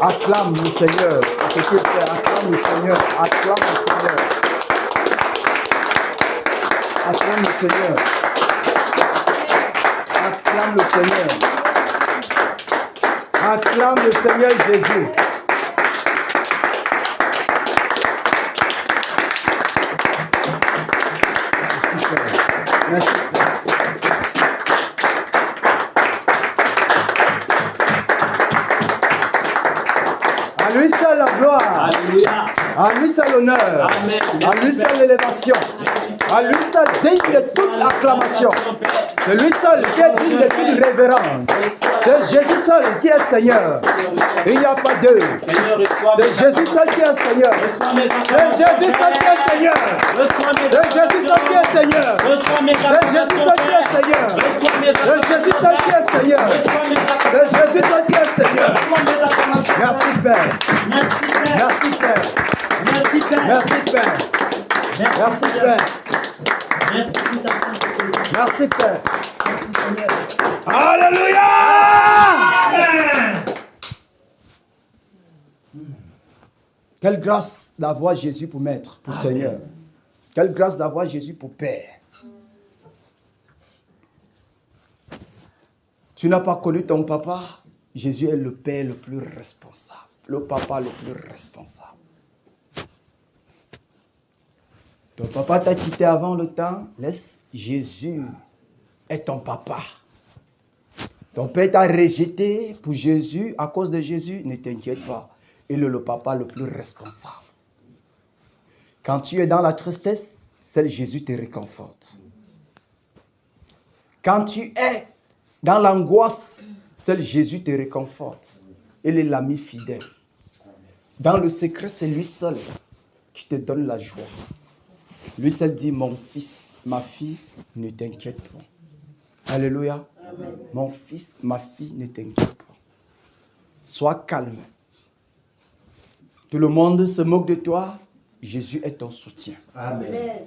Acclame le Seigneur. Acclame le Seigneur. Acclame le Seigneur. Acclame le Seigneur. Acclame le Seigneur. Acclame le Seigneur Jésus. Merci. À lui seul la gloire. Alléluia. À lui seul l'honneur. À lui seul l'élévation. À lui seul digne de toute acclamation. C'est lui seul qui est digne de toute révérence. C'est Jésus seul qui est Seigneur. Il n'y a pas deux. C'est Jésus seul qui est Seigneur. C'est Jésus seul qui est Seigneur. C'est Jésus seul qui est Seigneur. C'est Jésus seul qui est Seigneur. C'est Jésus seul qui est Seigneur. C'est Jésus seul qui est Seigneur. Merci Père. Merci Père. Merci Père. Merci Père. Merci Père. Merci Père. Alléluia. Quelle grâce d'avoir Jésus pour maître, pour Seigneur. Quelle grâce d'avoir Jésus pour Père. Tu n'as pas connu ton papa. Jésus est le Père le plus responsable. Le papa le plus responsable. Ton papa t'a quitté avant le temps. Laisse Jésus être ton papa. Ton père t'a rejeté pour Jésus. À cause de Jésus, ne t'inquiète pas. Il est le papa le plus responsable. Quand tu es dans la tristesse, seul Jésus te réconforte. Quand tu es dans l'angoisse, seul Jésus te réconforte. Il est l'ami fidèle. Dans le secret, c'est lui seul qui te donne la joie. Lui seul dit, mon fils, ma fille, ne t'inquiète pas. Alléluia. Amen. Mon fils, ma fille, ne t'inquiète pas. Sois calme. Tout le monde se moque de toi. Jésus est ton soutien. Amen.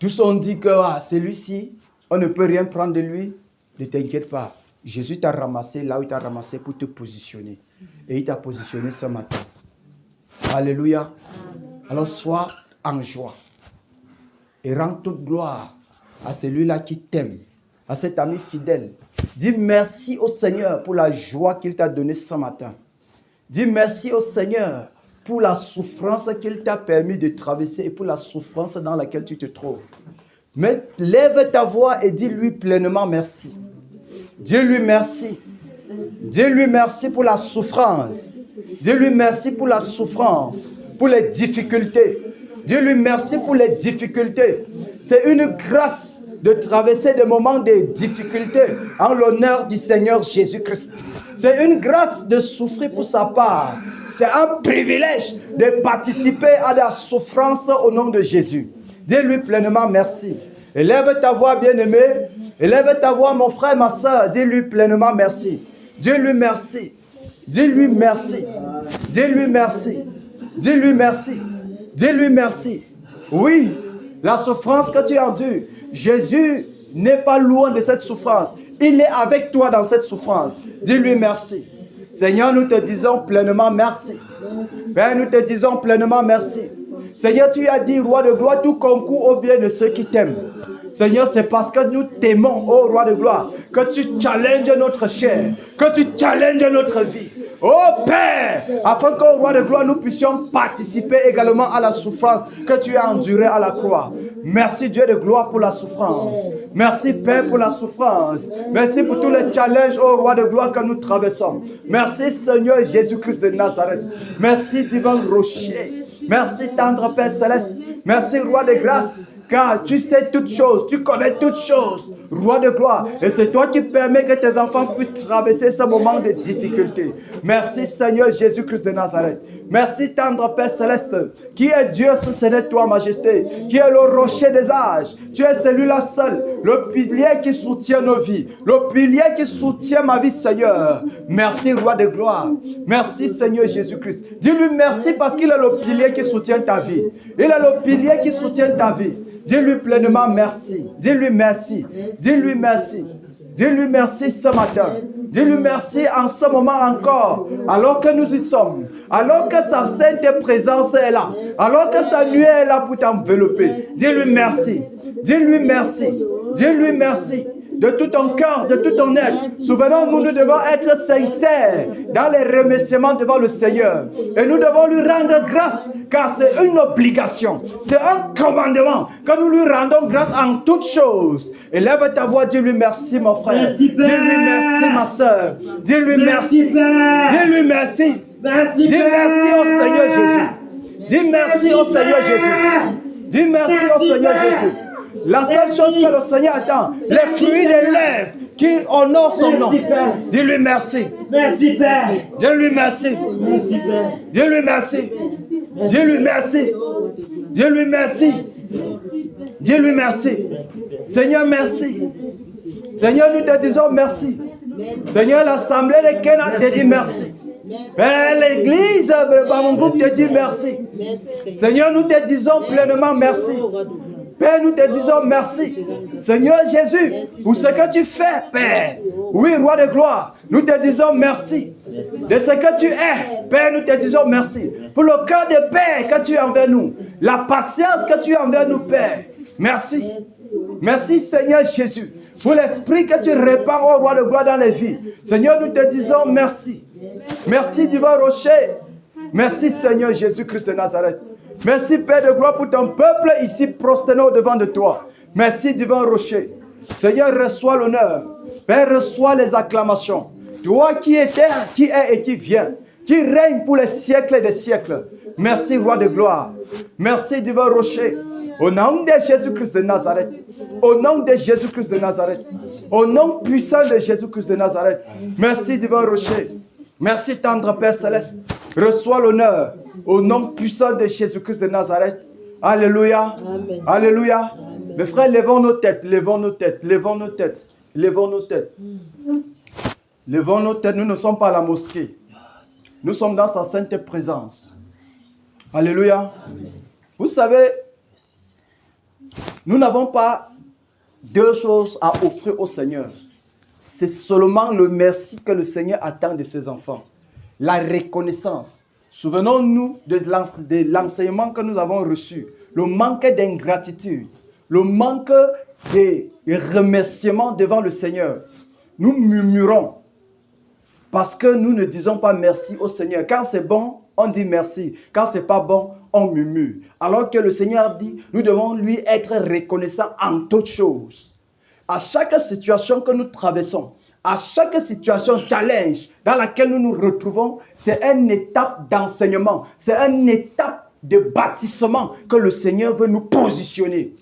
Tous ont dit que celui-ci, on ne peut rien prendre de lui. Ne t'inquiète pas. Jésus t'a ramassé là où il t'a ramassé pour te positionner. Et il t'a positionné ce matin. Alléluia. Alors sois en joie. Et rends toute gloire à celui-là qui t'aime. À cet ami fidèle. Dis merci au Seigneur pour la joie qu'il t'a donnée ce matin. Dis merci au Seigneur pour la souffrance qu'il t'a permis de traverser et pour la souffrance dans laquelle tu te trouves. Mais lève ta voix et dis-lui pleinement merci. Dis-lui merci. Dis-lui merci pour la souffrance. Dis-lui merci pour la souffrance, pour les difficultés. Dis-lui merci pour les difficultés. C'est une grâce de traverser des moments de difficultés en l'honneur du Seigneur Jésus-Christ. C'est une grâce de souffrir pour sa part. C'est un privilège de participer à la souffrance au nom de Jésus. Dis-lui pleinement merci. Élève ta voix, bien-aimé. Élève ta voix, mon frère, ma soeur. Dis-lui pleinement merci. Dis-lui merci. Dis-lui merci. Dis-lui merci. Dis-lui merci. Dis-lui merci. Oui, la souffrance que tu endures, Jésus n'est pas loin de cette souffrance. Il est avec toi dans cette souffrance. Dis-lui merci. Seigneur, nous te disons pleinement merci. Père, nous te disons pleinement merci. Seigneur, tu as dit, roi de gloire, tout concourt au bien de ceux qui t'aiment. Seigneur, c'est parce que nous t'aimons, ô roi de gloire, que tu challenges notre chair, que tu challenges notre vie. Oh Père, afin qu'au roi de gloire, nous puissions participer également à la souffrance que tu as endurée à la croix. Merci Dieu de gloire pour la souffrance. Merci Père pour la souffrance. Merci pour tous les challenges, ô roi de gloire, que nous traversons. Merci Seigneur Jésus-Christ de Nazareth. Merci divin rocher. Merci tendre Père céleste. Merci roi de grâce. Car tu sais toutes choses, tu connais toutes choses, roi de gloire. Et c'est toi qui permets que tes enfants puissent traverser ce moment de difficulté. Merci Seigneur Jésus-Christ de Nazareth. Merci tendre Père céleste. Qui est Dieu si ce n'est toi, Majesté? Qui est le rocher des âges? Tu es celui-là seul, le pilier qui soutient nos vies, le pilier qui soutient ma vie, Seigneur. Merci roi de gloire. Merci Seigneur Jésus-Christ. Dis-lui merci parce qu'il est le pilier qui soutient ta vie. Il est le pilier qui soutient ta vie. Dis-lui pleinement merci. Dis-lui merci. Dis-lui merci. Dis-lui merci ce matin. Dis-lui merci en ce moment encore, alors que nous y sommes, alors que sa sainte présence est là, alors que sa nuée est là pour t'envelopper. Dis-lui merci. Dis-lui merci. Dis-lui merci. De tout ton cœur, de tout ton être. Souvenons-nous, nous devons être sincères dans les remerciements devant le Seigneur. Et nous devons lui rendre grâce, car c'est une obligation. C'est un commandement que nous lui rendons grâce en toutes choses. Élève ta voix, dis-lui merci mon frère. Dis-lui merci ma soeur. Dis-lui merci. Dis-lui merci. Dis merci au Seigneur Jésus. Dis merci au Seigneur Jésus. Dis merci au Seigneur Jésus. La seule chose que le Seigneur attend, les fruits des lèvres qui honorent son nom. Dis-lui merci. Merci Père. Dis-lui merci. Merci Père. Dis-lui merci. Dis-lui merci. Dis-lui merci. Dis-lui merci. Seigneur, merci. Seigneur, nous te disons merci. Seigneur, l'assemblée de Kénan te dit merci. Père, l'église, mon groupe te dit merci. Seigneur, nous te disons pleinement merci. Père, nous te disons merci. Seigneur Jésus, pour ce que tu fais, Père. Oui, roi de gloire, nous te disons merci. De ce que tu es, Père, nous te disons merci. Pour le cœur de paix que tu as envers nous. La patience que tu as envers nous, Père. Merci. Merci, Seigneur Jésus. Pour l'esprit que tu répands, au roi de gloire, dans les vies. Seigneur, nous te disons merci. Merci, divin rocher. Merci, Seigneur Jésus-Christ de Nazareth. Merci, Père de gloire, pour ton peuple ici prosterné au-devant de toi. Merci, divin rocher. Seigneur, reçois l'honneur. Père, reçois les acclamations. Toi qui étais, qui est et qui vient, qui règne pour les siècles et des siècles. Merci, roi de gloire. Merci, divin rocher. Au nom de Jésus-Christ de Nazareth. Au nom de Jésus-Christ de Nazareth. Au nom puissant de Jésus-Christ de Nazareth. Merci, divin rocher. Merci, tendre Père céleste. Reçois l'honneur. Au nom puissant de Jésus-Christ de Nazareth. Alléluia. Amen. Alléluia. Amen. Mes frères, levons nos têtes. Levons nos têtes. Levons nos têtes. Levons nos têtes. Levons nos têtes. Nous ne sommes pas à la mosquée. Nous sommes dans sa sainte présence. Alléluia. Vous savez, nous n'avons pas deux choses à offrir au Seigneur. C'est seulement le merci que le Seigneur attend de ses enfants. La reconnaissance. Souvenons-nous de l'enseignement que nous avons reçu. Le manque d'ingratitude. Le manque de remerciement devant le Seigneur. Nous murmurons parce que nous ne disons pas merci au Seigneur. Quand c'est bon, on dit merci. Quand c'est pas bon, on murmure. Alors que le Seigneur dit, nous devons lui être reconnaissants en toutes choses. À chaque situation que nous traversons, à chaque situation challenge dans laquelle nous nous retrouvons, c'est une étape d'enseignement, c'est une étape de bâtissement que le Seigneur veut nous positionner.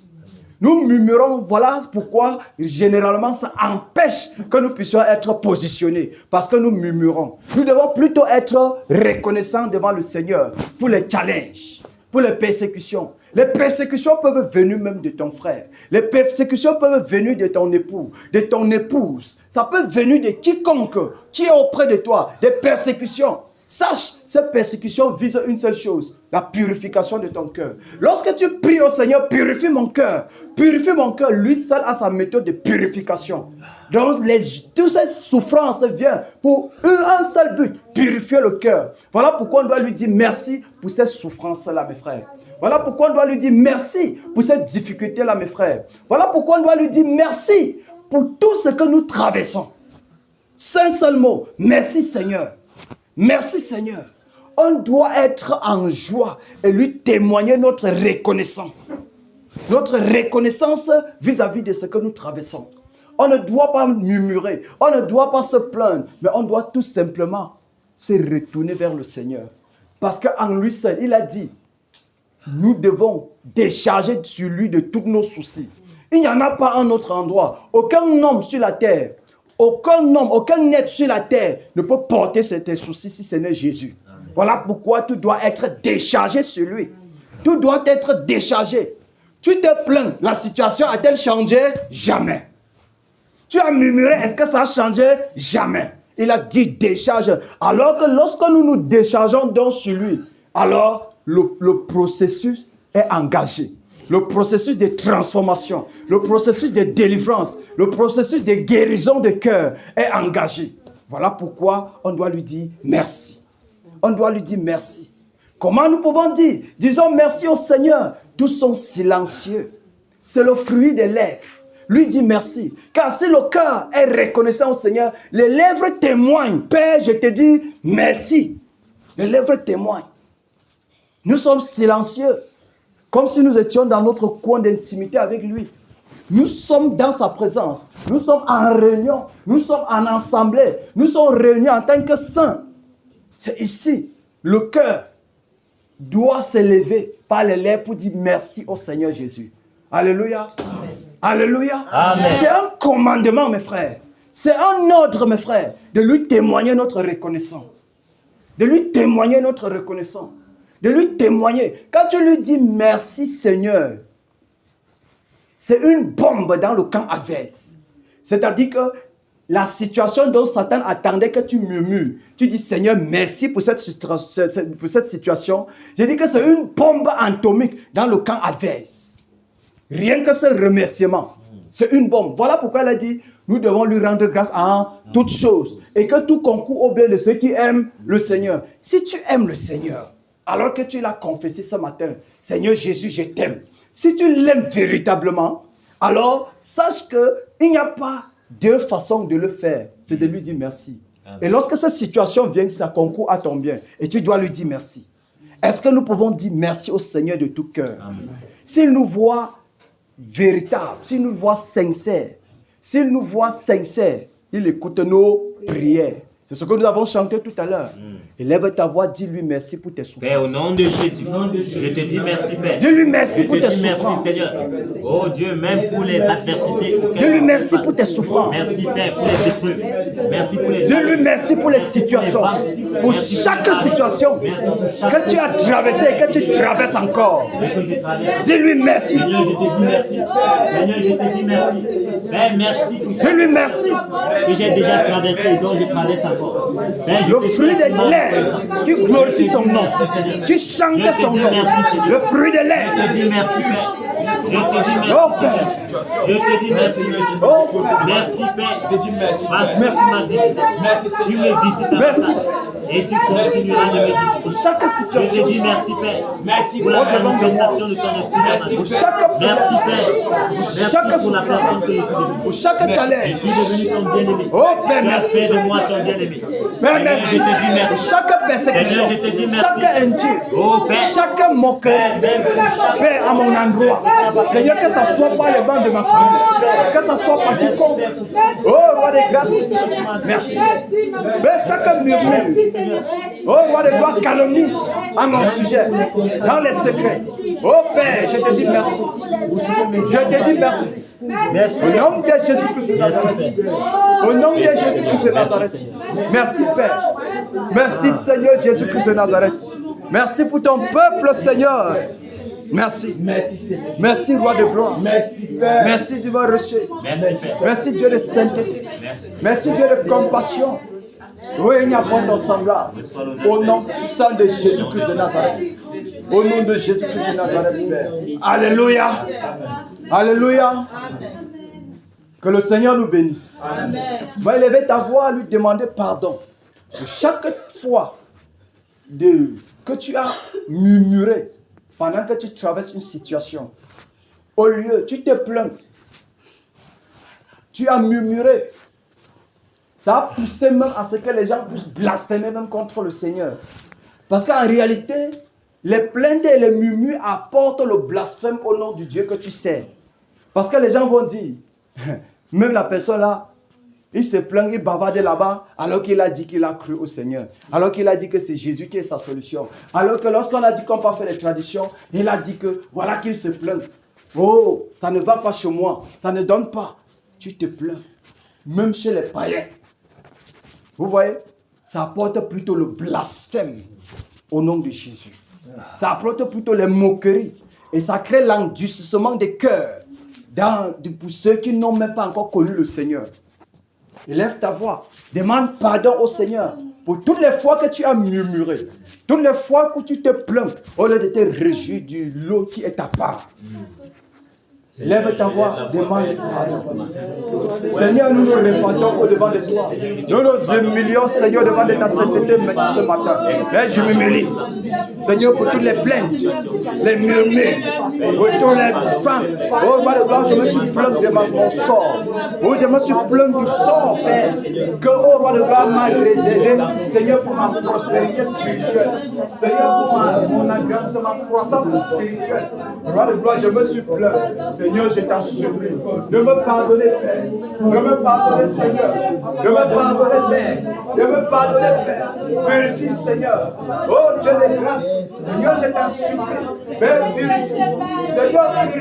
Nous murmurons, voilà pourquoi généralement ça empêche que nous puissions être positionnés. Parce que nous murmurons. Nous devons plutôt être reconnaissants devant le Seigneur pour les challenges, pour les persécutions. Les persécutions peuvent venir même de ton frère. Les persécutions peuvent venir de ton époux, de ton épouse. Ça peut venir de quiconque qui est auprès de toi. Des persécutions. Sache, ces persécutions visent une seule chose, la purification de ton cœur. Lorsque tu pries au Seigneur, purifie mon cœur. Purifie mon cœur. Lui seul a sa méthode de purification. Donc, toutes ces souffrances viennent pour un seul but, purifier le cœur. Voilà pourquoi on doit lui dire merci pour ces souffrances-là, mes frères. Voilà pourquoi on doit lui dire merci pour cette difficulté-là, mes frères. Voilà pourquoi on doit lui dire merci pour tout ce que nous traversons. C'est un seul mot, merci Seigneur. Merci Seigneur. On doit être en joie et lui témoigner notre reconnaissance. Notre reconnaissance vis-à-vis de ce que nous traversons. On ne doit pas murmurer, on ne doit pas se plaindre, mais on doit tout simplement se retourner vers le Seigneur. Parce qu'en lui seul, il a dit, nous devons décharger sur lui de tous nos soucis. Il n'y en a pas un autre endroit. Aucun homme sur la terre, aucun homme, aucun être sur la terre ne peut porter tes soucis si ce n'est Jésus. Amen. Voilà pourquoi tout doit être déchargé sur lui. Tout doit être déchargé. Tu te plains, la situation a-t-elle changé? Jamais. Tu as murmuré, est-ce que ça a changé? Jamais. Il a dit décharge. Alors que lorsque nous nous déchargeons donc sur lui, alors le processus est engagé. le processus de transformation, le processus de délivrance, le processus de guérison de cœur est engagé. Voilà pourquoi on doit lui dire merci. On doit lui dire merci. Comment nous pouvons dire? Disons merci au Seigneur. Tous sont silencieux. C'est le fruit des lèvres. Lui dit merci. Car si le cœur est reconnaissant au Seigneur, les lèvres témoignent. Père, je te dis merci. Les lèvres témoignent. Nous sommes silencieux. Comme si nous étions dans notre coin d'intimité avec lui. Nous sommes dans sa présence. Nous sommes en réunion. Nous sommes en assemblée. Nous sommes réunis en tant que saints. C'est ici. Le cœur doit s'élever par les lèvres pour dire merci au Seigneur Jésus. Alléluia. Amen. Alléluia. Amen. C'est un commandement, mes frères. C'est un ordre, mes frères, de lui témoigner notre reconnaissance. De lui témoigner notre reconnaissance. De lui témoigner. Quand tu lui dis merci Seigneur, c'est une bombe dans le camp adverse. C'est-à-dire que la situation dont Satan attendait que tu murmures, tu dis Seigneur merci pour cette situation. Je dis que c'est une bombe atomique dans le camp adverse. Rien que ce remerciement, c'est une bombe. Voilà pourquoi elle a dit, nous devons lui rendre grâce en toutes choses. Et que tout concourt au bien de ceux qui aiment le Seigneur. Si tu aimes le Seigneur, alors que tu l'as confessé ce matin, Seigneur Jésus, je t'aime. Si tu l'aimes véritablement, alors sache qu'il n'y a pas deux façons de le faire. C'est de lui dire merci. Amen. Et lorsque cette situation vient, ça concourt à ton bien. Et tu dois lui dire merci. Est-ce que nous pouvons dire merci au Seigneur de tout cœur? S'il nous voit véritable, s'il nous voit sincère, il écoute nos prières. C'est ce que nous avons chanté tout à l'heure. Élève ta voix, dis-lui merci pour tes souffrances. Père, au nom de Jésus, je te dis merci, Père. Dis-lui merci pour tes souffrances. Merci, Seigneur. Oh Dieu, même pour les adversités. Dis-lui merci pour tes souffrances. Merci, Père, pour les épreuves. Merci pour les... Dis-lui merci pour les situations. Pour chaque situation que tu as traversée et que tu traverses encore. Dis-lui merci. Seigneur, je te dis merci. Seigneur, je te dis merci. Père, merci pour dis-lui merci. Que j'ai déjà traversé et dont je traverse encore. Père, le fruit des lèvres qui glorifie son nom, qui chante son nom. Le fruit des lèvres. Je te dis merci, Père. Je te dis merci. Oh Père. Je te dis merci. Oh merci, Père. Je te dis merci. Merci, merci. Tu me visites. Merci. Et tu continueras de me visiter. Chaque situation. Je te dis merci, Père. Merci pour la manifestation de ton esprit. Pour chaque merci, Père. Merci pour la personne que je suis devenue. Pour chaque challenge. Je suis devenu ton bien-aimé. Oh Père, merci. Tu as fait de moi ton bien-aimé. Père, merci. Je te dis merci. Pour chaque persécution. Seigneur, je te dis merci. Chaque injure. Oh Père. Chaque moquerie. Père, à mon endroit. Seigneur, que ça soit pas les bancs de ma famille. Que ça soit pas quiconque. Oh, roi de grâce. Merci. Père, chaque murmure. Oh, roi de gloire, calomnie à mon sujet. Dans les secrets. Oh Père, je te dis merci. Je te dis merci. Au nom de Jésus-Christ de Nazareth. Au nom de Jésus-Christ de Nazareth. Merci Père. Merci Seigneur Jésus-Christ de Nazareth. Merci pour ton peuple Seigneur. Merci. Merci roi de gloire. Merci Père. Merci divin rocher. Merci Dieu de sainteté. Merci Dieu de compassion. Oui, il n'y a pas de semblable. Au nom puissant de Jésus-Christ de Nazareth. Au nom de Jésus-Christ de Nazareth, Père. Alléluia. Alléluia. Que le Seigneur nous bénisse. Va élever ta voix, lui demander pardon. De chaque fois que tu as murmuré pendant que tu traverses une situation. Au lieu, tu te plains. Tu as murmuré. Ça a poussé même à ce que les gens puissent blasphémer même contre le Seigneur. Parce qu'en réalité, les plaintes et les murmures apportent le blasphème au nom du Dieu que tu sers. Parce que les gens vont dire, même la personne là, il se plaint, il bavarde là-bas, alors qu'il a dit qu'il a cru au Seigneur. Alors qu'il a dit que c'est Jésus qui est sa solution. Alors que lorsqu'on a dit qu'on peut faire les traditions, il a dit que voilà qu'il se plaint. Oh, ça ne va pas chez moi, ça ne donne pas. Tu te plains. Même chez les païens. Vous voyez, ça apporte plutôt le blasphème au nom de Jésus. Ça apporte plutôt les moqueries. Et ça crée l'endurcissement des cœurs pour ceux qui n'ont même pas encore connu le Seigneur. Élève ta voix. Demande pardon au Seigneur pour toutes les fois que tu as murmuré. Toutes les fois que tu te plains au lieu de te réjouir du lot qui est ta part. Lève ta voix, demande pardon. Seigneur, nous nous répandons au-devant de toi. Nous nous humilions, Seigneur, devant de ta sainteté ce matin. Et je m'humilie. Seigneur, pour toutes les plaintes, les murmures, pour tous les pains. Oh, roi de gloire, je me suis plaint de mon sort. Oh, je me suis plaint du sort, Père, que, oh, roi de gloire, m'a réservé. Seigneur, pour ma prospérité spirituelle. Seigneur, pour mon agrandissement, ma croissance spirituelle. Roi de gloire, je me suis plaint. Seigneur, je t'en supplie. De me pardonner, Père. De me pardonner, Seigneur. De me pardonner, Père. De me pardonner, Père. Purifie, Seigneur. Oh, Dieu de grâce. Seigneur, je t'en supplie. Père, purifie. Seigneur, purifie.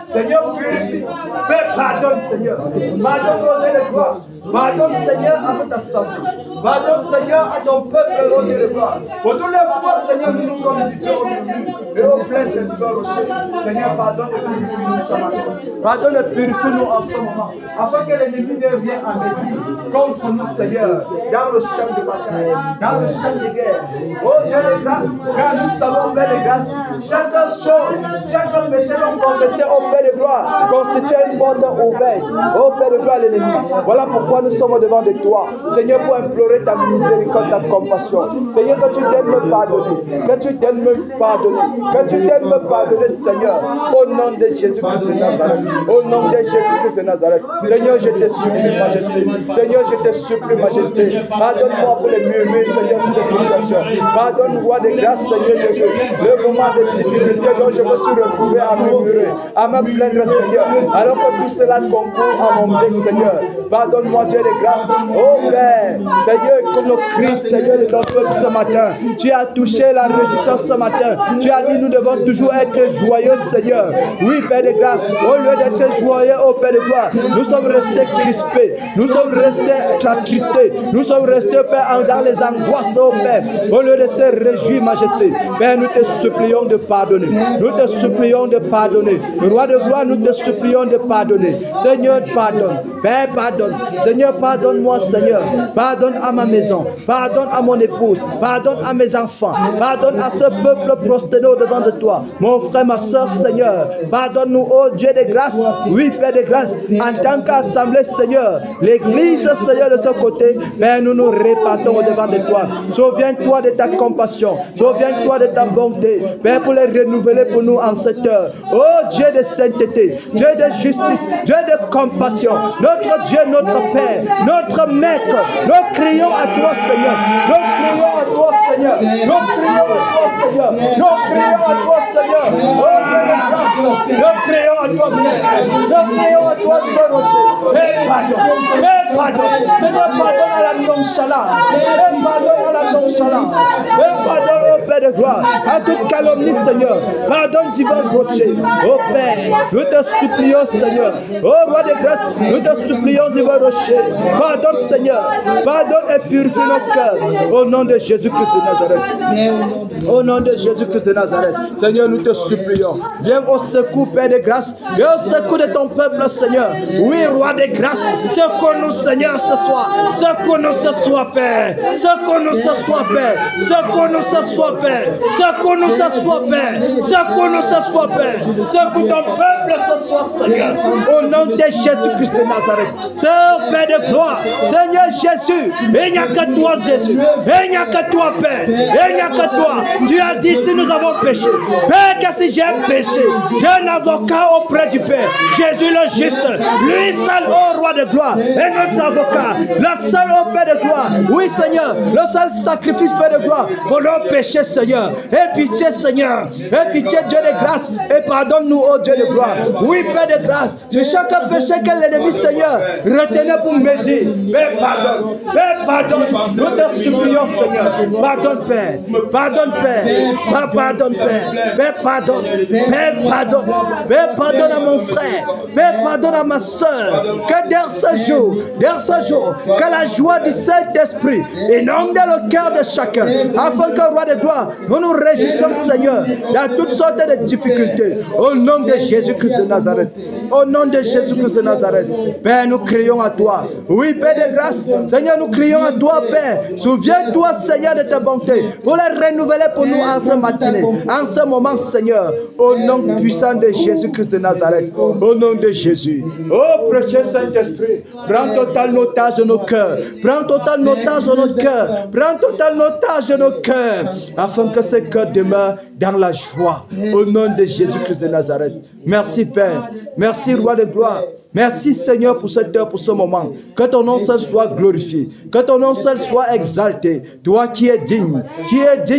Seigneur, purifie. Père, pardonne, Seigneur. Pardonne, oh Dieu de gloire. Pardonne, Seigneur, à cette assemblée. Pardonne, Seigneur, à ton peuple, oh Dieu de gloire. Pour toutes les fois, Seigneur, nous nous sommes livrés au murmure et aux plaintes de divers rochers. Seigneur, pardonne et purifie-nous ce matin. Pardonne et purifie-nous en ce moment. Afin que l'ennemi ne vienne en médire contre nous, Seigneur, dans le champ de bataille, dans le champ de guerre. Oh Dieu de grâce, car nous savons, Père de grâce, chaque chose, chaque péché non confessé au Père de gloire constitue une porte ouverte. Oh Père de gloire, l'ennemi. Voilà pourquoi nous sommes devant de toi, Seigneur, pour implorer ta miséricorde, ta compassion. Seigneur, que tu daignes me pardonner, que tu daignes me pardonner, que tu daignes me pardonner, Seigneur, au nom de Jésus-Christ de Nazareth. Au nom de Jésus-Christ de Nazareth. Seigneur, je te supplie, Majesté. Seigneur, je te supplie, Majesté. Pardonne-moi pour les murmures, Seigneur, sur les situations. Pardonne-moi de grâce, Seigneur Jésus. Le moment de difficulté dont je me suis retrouvé à murmurer, à me plaindre, Seigneur. Alors que tout cela concourt à mon bien, Seigneur. Pardonne-moi, Dieu de grâce. Oh Père, Seigneur, que nos cris, Seigneur, de ton peuple ce matin. Tu as touché la réjouissance ce matin. Tu as dit nous devons toujours être joyeux, Seigneur. Oui, Père de grâce. Au lieu d'être joyeux, oh Père de gloire, nous sommes restés crispés. Nous sommes restés attristés. Nous sommes restés, Père, dans les angoisses, oh Père. Au lieu de se réjouir, Majesté. Père, nous te supplions de pardonner. Nous te supplions de pardonner. Roi de gloire, nous te supplions de pardonner. Seigneur, pardonne. Père, pardonne. Seigneur, pardonne-moi, Seigneur. Pardonne à ma maison. Pardonne à mon épouse. Pardonne à mes enfants. Pardonne à ce peuple prosterné au-devant de toi. Mon frère, ma soeur, Seigneur. Pardonne-nous, oh Dieu de grâce. Oui, Père de grâce. En tant qu'assemblée, Seigneur. L'Église, Seigneur, de ce côté. Père, nous nous répandons au-devant de toi. Souviens-toi de ta compassion. Souviens-toi de ta bonté. Père, pour les renouveler pour nous en cette heure. Oh Dieu de sainteté. Dieu de justice. Dieu de compassion. Notre Dieu, notre Père. Notre Maître. Nous crions à toi, Seigneur. Nous crions à toi, Seigneur. Nous crions à toi, Seigneur. Nous crions à toi, Seigneur. Oh Dieu de grâce. Nous crions à toi, Père. Nous crions à toi, Dieu de rocher. Père, pardon. Père, pardon. Seigneur, pardonne à la nonchalance. Père, pardonne à la nonchalance. Père, pardonne au Père de gloire. À toute calomnie, Seigneur. Pardonne, divin rocher. Oh Père, nous te supplions, Seigneur. Oh Roi de grâce, nous te supplions, divin rocher. Pardonne, Seigneur. Pardonne et purifie nos cœurs. Au nom de Jésus-Christ de Nazareth. Au nom de Jésus-Christ de Nazareth. Seigneur, nous te supplions. Viens au secours, Père de grâce. Viens au secours de ton peuple, Seigneur. Oui, Roi de grâce. Secours-nous, Seigneur, ce soir. Secours-nous ce soir, Père. Secours-nous ce soir, Père. Secours-nous ce soir, Père. Secours-nous ce soir, Père. Secours-nous ce soir, Père. Secours ton peuple ce soir, Seigneur. Au nom de Jésus-Christ de Nazareth. Seigneur, Père de gloire. Seigneur Jésus. Il n'y a que toi, Jésus. Il n'y a que toi, Père. Il n'y a que toi. Tu as dit si nous avons péché. Père, que si j'ai péché, j'ai un avocat auprès du Père. Jésus le juste. Lui seul, ô roi de gloire, est notre avocat. Le seul, ô Père de gloire. Oui, Seigneur. Le seul sacrifice, Père de gloire, pour nos péchés, Seigneur. Et pitié, Seigneur. Et pitié, Dieu de grâce. Et pardonne-nous, ô Dieu de gloire. Oui, Père de grâce. Sur chaque péché que l'ennemi, Seigneur, retenez pour me dire. Père, pardonne. Père, pardonne. Nous te supplions, Seigneur. Pardonne, Père. Pardonne, Père. Père, pardonne, Père. Père, pardonne. Père, pardonne. Père, pardonne à mon frère. Père, pardonne à ma soeur. Que dans ce jour, que la joie du Saint-Esprit inonde le cœur cœur de chacun. Afin que, roi de gloire, nous nous réjouissons, Seigneur, dans toutes sortes de difficultés. Au nom de Jésus-Christ de Nazareth. Au nom de Jésus-Christ de Nazareth. Père, nous crions à toi. Oui, Père de grâce. Seigneur, nous crions à toi, Père. Souviens-toi, Seigneur, de ta bonté. Pour les renouveler pour nous en ce matinée. En ce moment, Seigneur. Au nom puissant de Jésus-Christ de Nazareth. Au nom de Jésus. Oh, précieux Saint-Esprit. Prends total otage de nos cœurs. Prends total otage de nos cœurs. Prends total otage de nos cœurs. Afin que ces cœurs demeurent dans la joie. Au nom de Jésus-Christ de Nazareth. Merci, Père. Merci, Roi de gloire. Merci, Seigneur, pour cette heure, pour ce moment. Que ton nom seul soit glorifié. Que ton nom seul soit exalté. Toi qui es digne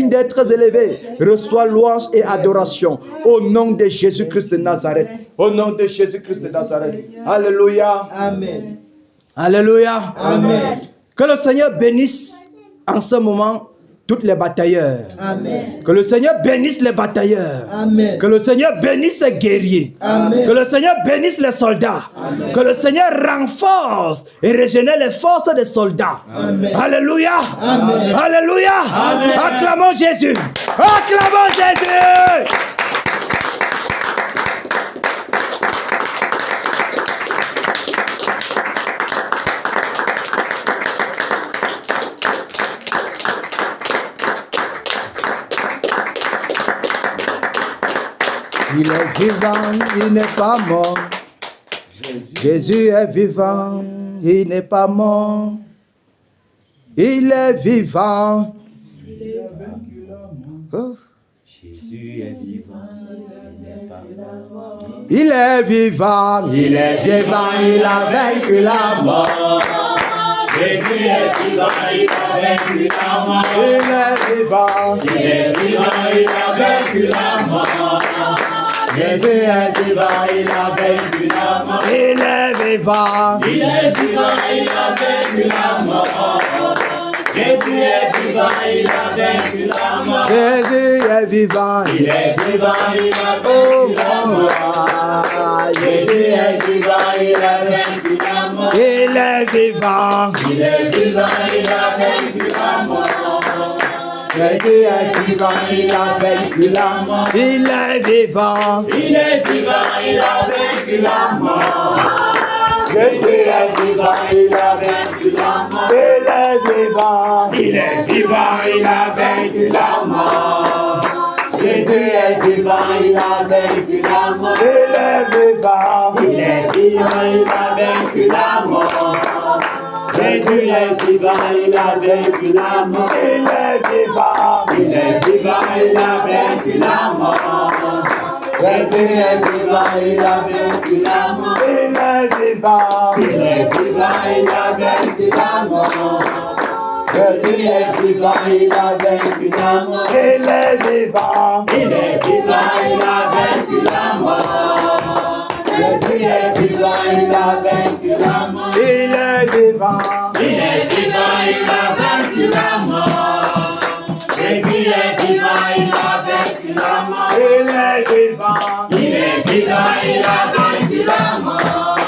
d'être élevé, reçois louange et adoration. Au nom de Jésus-Christ de Nazareth. Au nom de Jésus-Christ de Nazareth. Alléluia. Amen. Alléluia. Amen. Que le Seigneur bénisse en ce moment toutes les batailleurs. Amen. Que le Seigneur bénisse les batailleurs. Amen. Que le Seigneur bénisse les guerriers. Amen. Que le Seigneur bénisse les soldats. Amen. Que le Seigneur renforce et régénère les forces des soldats. Amen. Alléluia. Amen. Alléluia. Amen. Acclamons Jésus. Acclamons Jésus. Il est vivant, il n'est pas mort. Jésus est vivant, il n'est pas mort. Il est vivant. Oh. Jésus est vivant, il n'est pas mort. Il est vivant, il est vivant, il a vaincu la mort. Jésus est vivant, il a vaincu la mort. Il est vivant, Il est vivant, il a vaincu la mort. Jésus est vivant, il a vaincu la mort. Il est vivant, Il est vivant, il a vaincu la mort. Jésus est vivant, il a vaincu la mort. Jésus est vivant, Il est vivant, il a oh vaincu la mon mort. roi. Jésus est vivant, il a vaincu la mort. Il est vivant, Il est vivant, il a vaincu la mort. Jésus est vivant, il a vaincu la mort. Il est vivant, Il est vivant, il a vaincu la mort. Jésus est vivant, il a vaincu la mort. il est vivant, Il est vivant, il a vaincu la mort. Jésus est vivant, il a vaincu la mort. il est vivant, Il est vivant, il a vaincu la mort. Jésus est vivant, il a vaincu la mort. il est vivant, Il est vivant, il a vaincu la mort. Jésus est vivant, il a vaincu la mort. il est vivant, Il est vivant, il a vaincu la mort. Jésus est vivant, il a vaincu la mort. il est vivant, Il est vivant, il a vaincu la mort. Jésus est vivant, il a vaincu la mort. il est vivant, Il est vivant, il a vaincu la mort. Jésus est vivant, il a vaincu la mort. il est vivant, Il est vivant, il a vaincu la mort. Jésus est vivant, il a vaincu la mort. il est vivant, Il est vivant, il a vaincu la mort. Jésus est vivant, il a vaincu la mort. il est vivant, Il est vivant, il a vaincu la mort.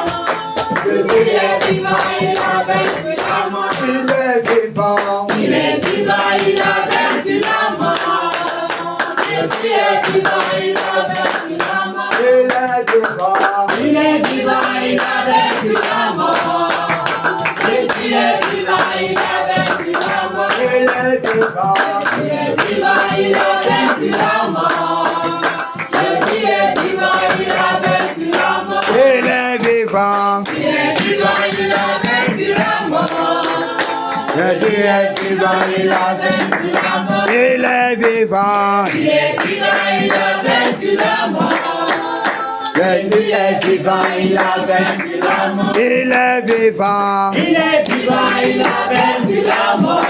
Jésus est vivant, il a vaincu la mort. il est vivant, Il est vivant, il a vaincu la mort. Jésus est vivant, il a vaincu la mort. il est vivant, Il est vivant, il a vaincu la mort. Jésus est vivant, il a vaincu la mort. il est vivant, Il est vivant, il a vaincu la mort. Jésus est vivant, il a vaincu la mort. il est vivant, Il est vivant, il a vaincu la mort.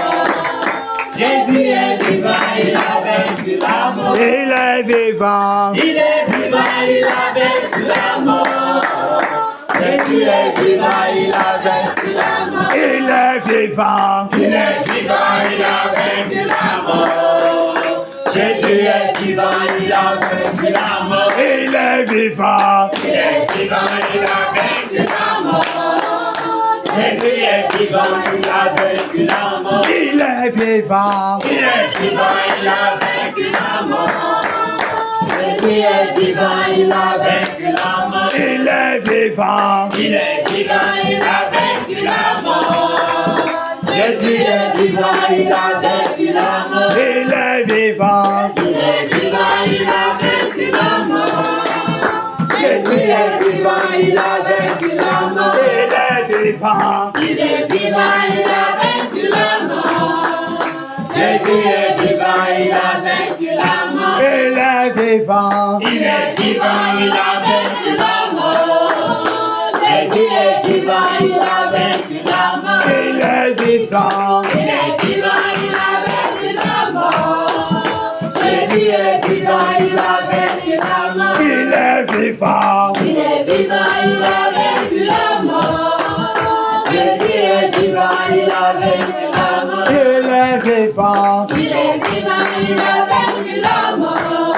Jésus est vivant, il a vaincu la mort. il est vivant, Il est vivant, il a vaincu la mort. Jésus est vivant, il a vaincu la mort. il est vivant, Il est vivant, il a vaincu la mort. Jésus est vivant, il a vaincu la mort. il est vivant, Il est vivant, il a vaincu la mort. Jésus est vivant, vivant, il a vaincu la mort. Il est vivant. Il est vivant, il a vaincu la mort. Jésus est vivant, il a vaincu la mort. Il est vivant. Il est vivant, il a vaincu la mort. Jésus est vivant, il a vaincu la mort. Il est vivant. Il est vivant, il a vaincu la mort. Jésus est vivant, il a vaincu la mort. Il est vivant. Il est vivant, il a vaincu la mort. Jésus est vivant, il a vaincu la mort. Il est vivant. Il est vivant, il a vaincu la mort. Jésus est vivant, il a vaincu la mort. Il est vivant. Il est vivant, il a vaincu la mort. Jésus est vivant, il a vaincu la mort. Il est vivant. Il est vivant, il a vaincu la mort. Jésus est vivant, il a vaincu la mort. Il est vivant. Il est vivant, il a vaincu la mort.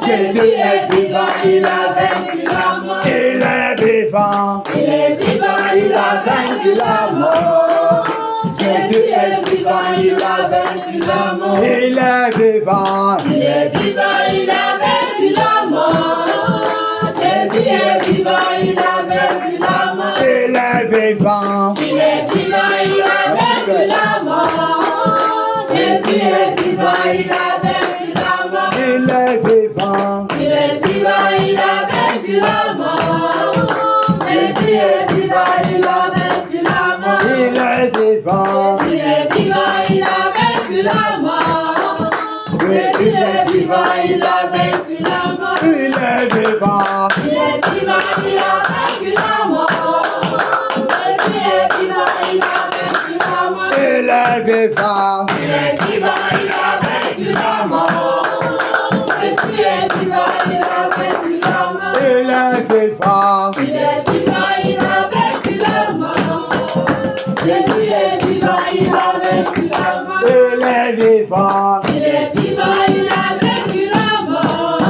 Jésus est vivant, il a vaincu la mort. Il est vivant. Il est vivant, il a vaincu la mort. Jésus est vivant, il a vaincu la mort. Il est vivant. Il est vivant, il a vaincu la mort. Jésus est vivant, il a vaincu la mort. Il est vivant. Il est vivant, il a vaincu la mort. Jésus est vivant, il a vaincu la mort. Il est vivant. Il est vivant, il a vaincu la mort. Jésus est vivant, il a vaincu la mort. Il est vivant. Il est vivant, il a vaincu la mort. Jésus est vivant, il a vaincu la mort. Il est vivant. Il est vivant, il a vaincu la mort. Jésus est vivant, il a vaincu la mort. Il est vivant. Il est vivant, il a vaincu la mort. Jésus est vivant, il a vaincu la mort. Il est vivant. Il est vivant, il a vaincu la mort. Jésus est vivant, il a vaincu la mort. Il est vivant. Il est vivant, il a vaincu la mort.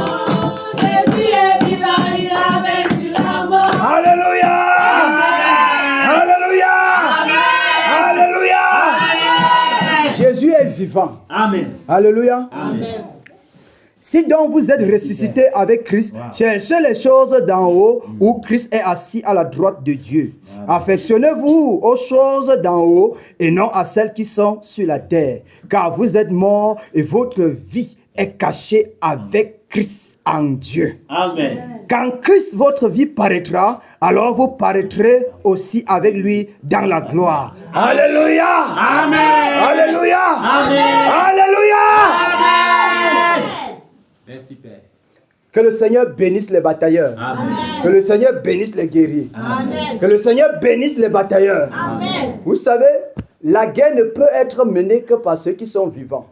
Jésus est vivant, il a vaincu la mort. Alléluia. Alléluia. Alléluia. Jésus est vivant. Amen. Alléluia. Amen. Si donc vous êtes ressuscité avec Christ, cherchez les choses d'en haut où Christ est assis à la droite de Dieu. Affectionnez-vous aux choses d'en haut et non à celles qui sont sur la terre. Car vous êtes morts et votre vie est cachée avec Christ en Dieu. Amen. Quand Christ, votre vie, paraîtra, alors vous paraîtrez aussi avec lui dans la gloire. Alléluia. Amen. Alléluia. Amen. Alléluia. Merci Père. Que le Seigneur bénisse les batailleurs. Amen. Que le Seigneur bénisse les guerriers. Amen. Que le Seigneur bénisse les batailleurs. Amen. Vous savez, la guerre ne peut être menée que par ceux qui sont vivants.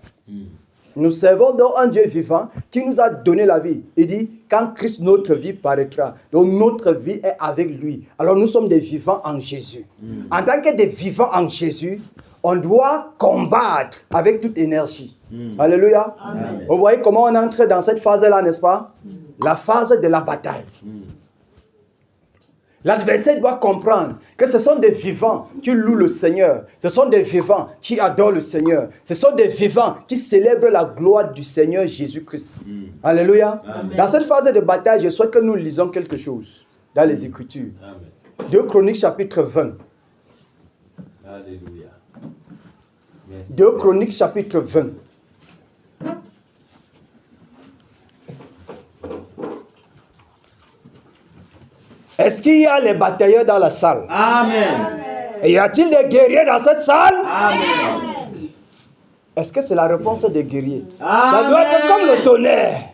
Nous servons donc un Dieu vivant qui nous a donné la vie. Il dit, quand Christ, notre vie paraîtra, donc notre vie est avec lui. Alors nous sommes des vivants en Jésus. En tant que des vivants en Jésus, on doit combattre avec toute énergie. Alléluia. Amen. Vous voyez comment on entre dans cette phase-là, n'est-ce pas? La phase de la bataille. L'adversaire doit comprendre que ce sont des vivants qui louent le Seigneur. Ce sont des vivants qui adorent le Seigneur. Ce sont des vivants qui célèbrent la gloire du Seigneur Jésus-Christ. Alléluia. Amen. Dans cette phase de bataille, je souhaite que nous lisons quelque chose dans les Écritures. Amen. 2 Chroniques chapitre 20. Alléluia. Merci. 2 Chroniques chapitre 20. Est-ce qu'il y a les batailleurs dans la salle? Amen. Et y a-t-il des guerriers dans cette salle? Amen. Est-ce que c'est la réponse des guerriers? Amen. Ça doit être comme le tonnerre.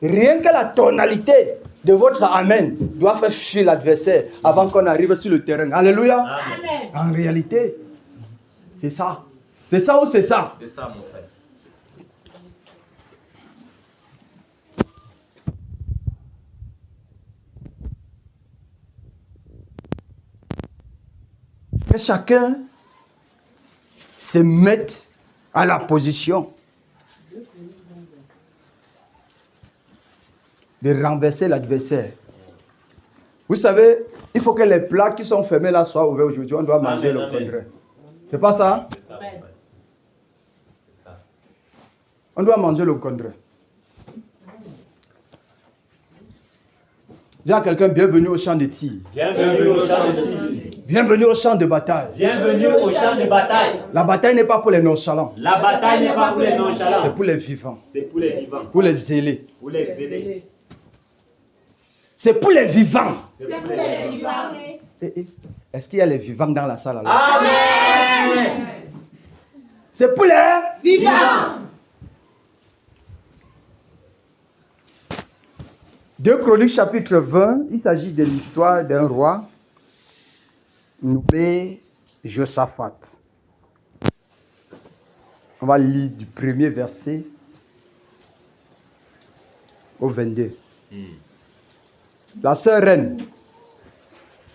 Rien que la tonalité de votre Amen doit faire fuir l'adversaire avant qu'on arrive sur le terrain. Alléluia. Amen. En réalité, c'est ça. C'est ça ou c'est ça? C'est ça mon frère. Que chacun se mette à la position de renverser l'adversaire. Vous savez, Il faut que les plats qui sont fermés là soient ouverts aujourd'hui. On doit manger Amen, le amen. contraire. C'est pas ça? C'est ça, prophète. C'est ça. On doit manger le contraire. Dis à quelqu'un, bienvenue au champ de tir. Bienvenue au champ de tir. Bienvenue au champ de bataille. Bienvenue au champ de bataille. La bataille n'est pas pour les nonchalants. La bataille n'est pas pour les C'est nonchalants. pour les vivants. C'est pour les vivants. Pour les zélés. Pour les zélés. C'est pour les vivants. C'est pour les vivants. Est-ce qu'il y a les vivants dans la salle alors? Amen. C'est pour les Vivants. 2 Chroniques chapitre 20, il s'agit de l'histoire d'un roi nommé Josaphat. On va lire du premier verset au 22. La sœur reine,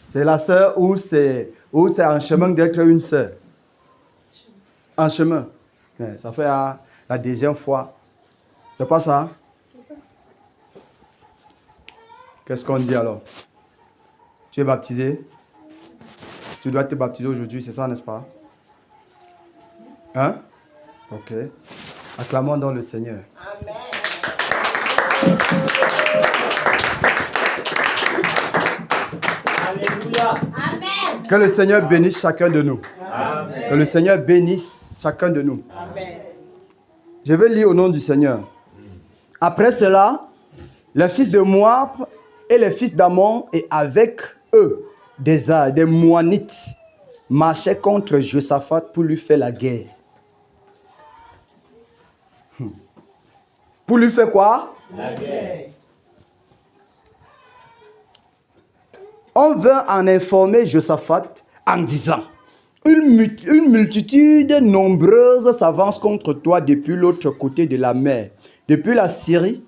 c'est la sœur où c'est en chemin d'être une sœur. En chemin. Ça fait la deuxième fois. C'est pas ça? Qu'est-ce qu'on dit alors? Tu es baptisé? Tu dois te baptiser aujourd'hui, c'est ça, n'est-ce pas? Hein? Ok. Acclamons donc le Seigneur. Amen. Alléluia. Amen. Que le Seigneur bénisse chacun de nous. Amen. Que le Seigneur bénisse chacun de nous. Amen. Je vais lire au nom du Seigneur. Après cela, les fils de Moab et les fils d'Ammon et avec eux des Moanites marchaient contre Josaphat pour lui faire la guerre. Pour lui faire quoi? La guerre. On vint en informer Josaphat en disant: une multitude nombreuse s'avance contre toi depuis l'autre côté de la mer, depuis la Syrie,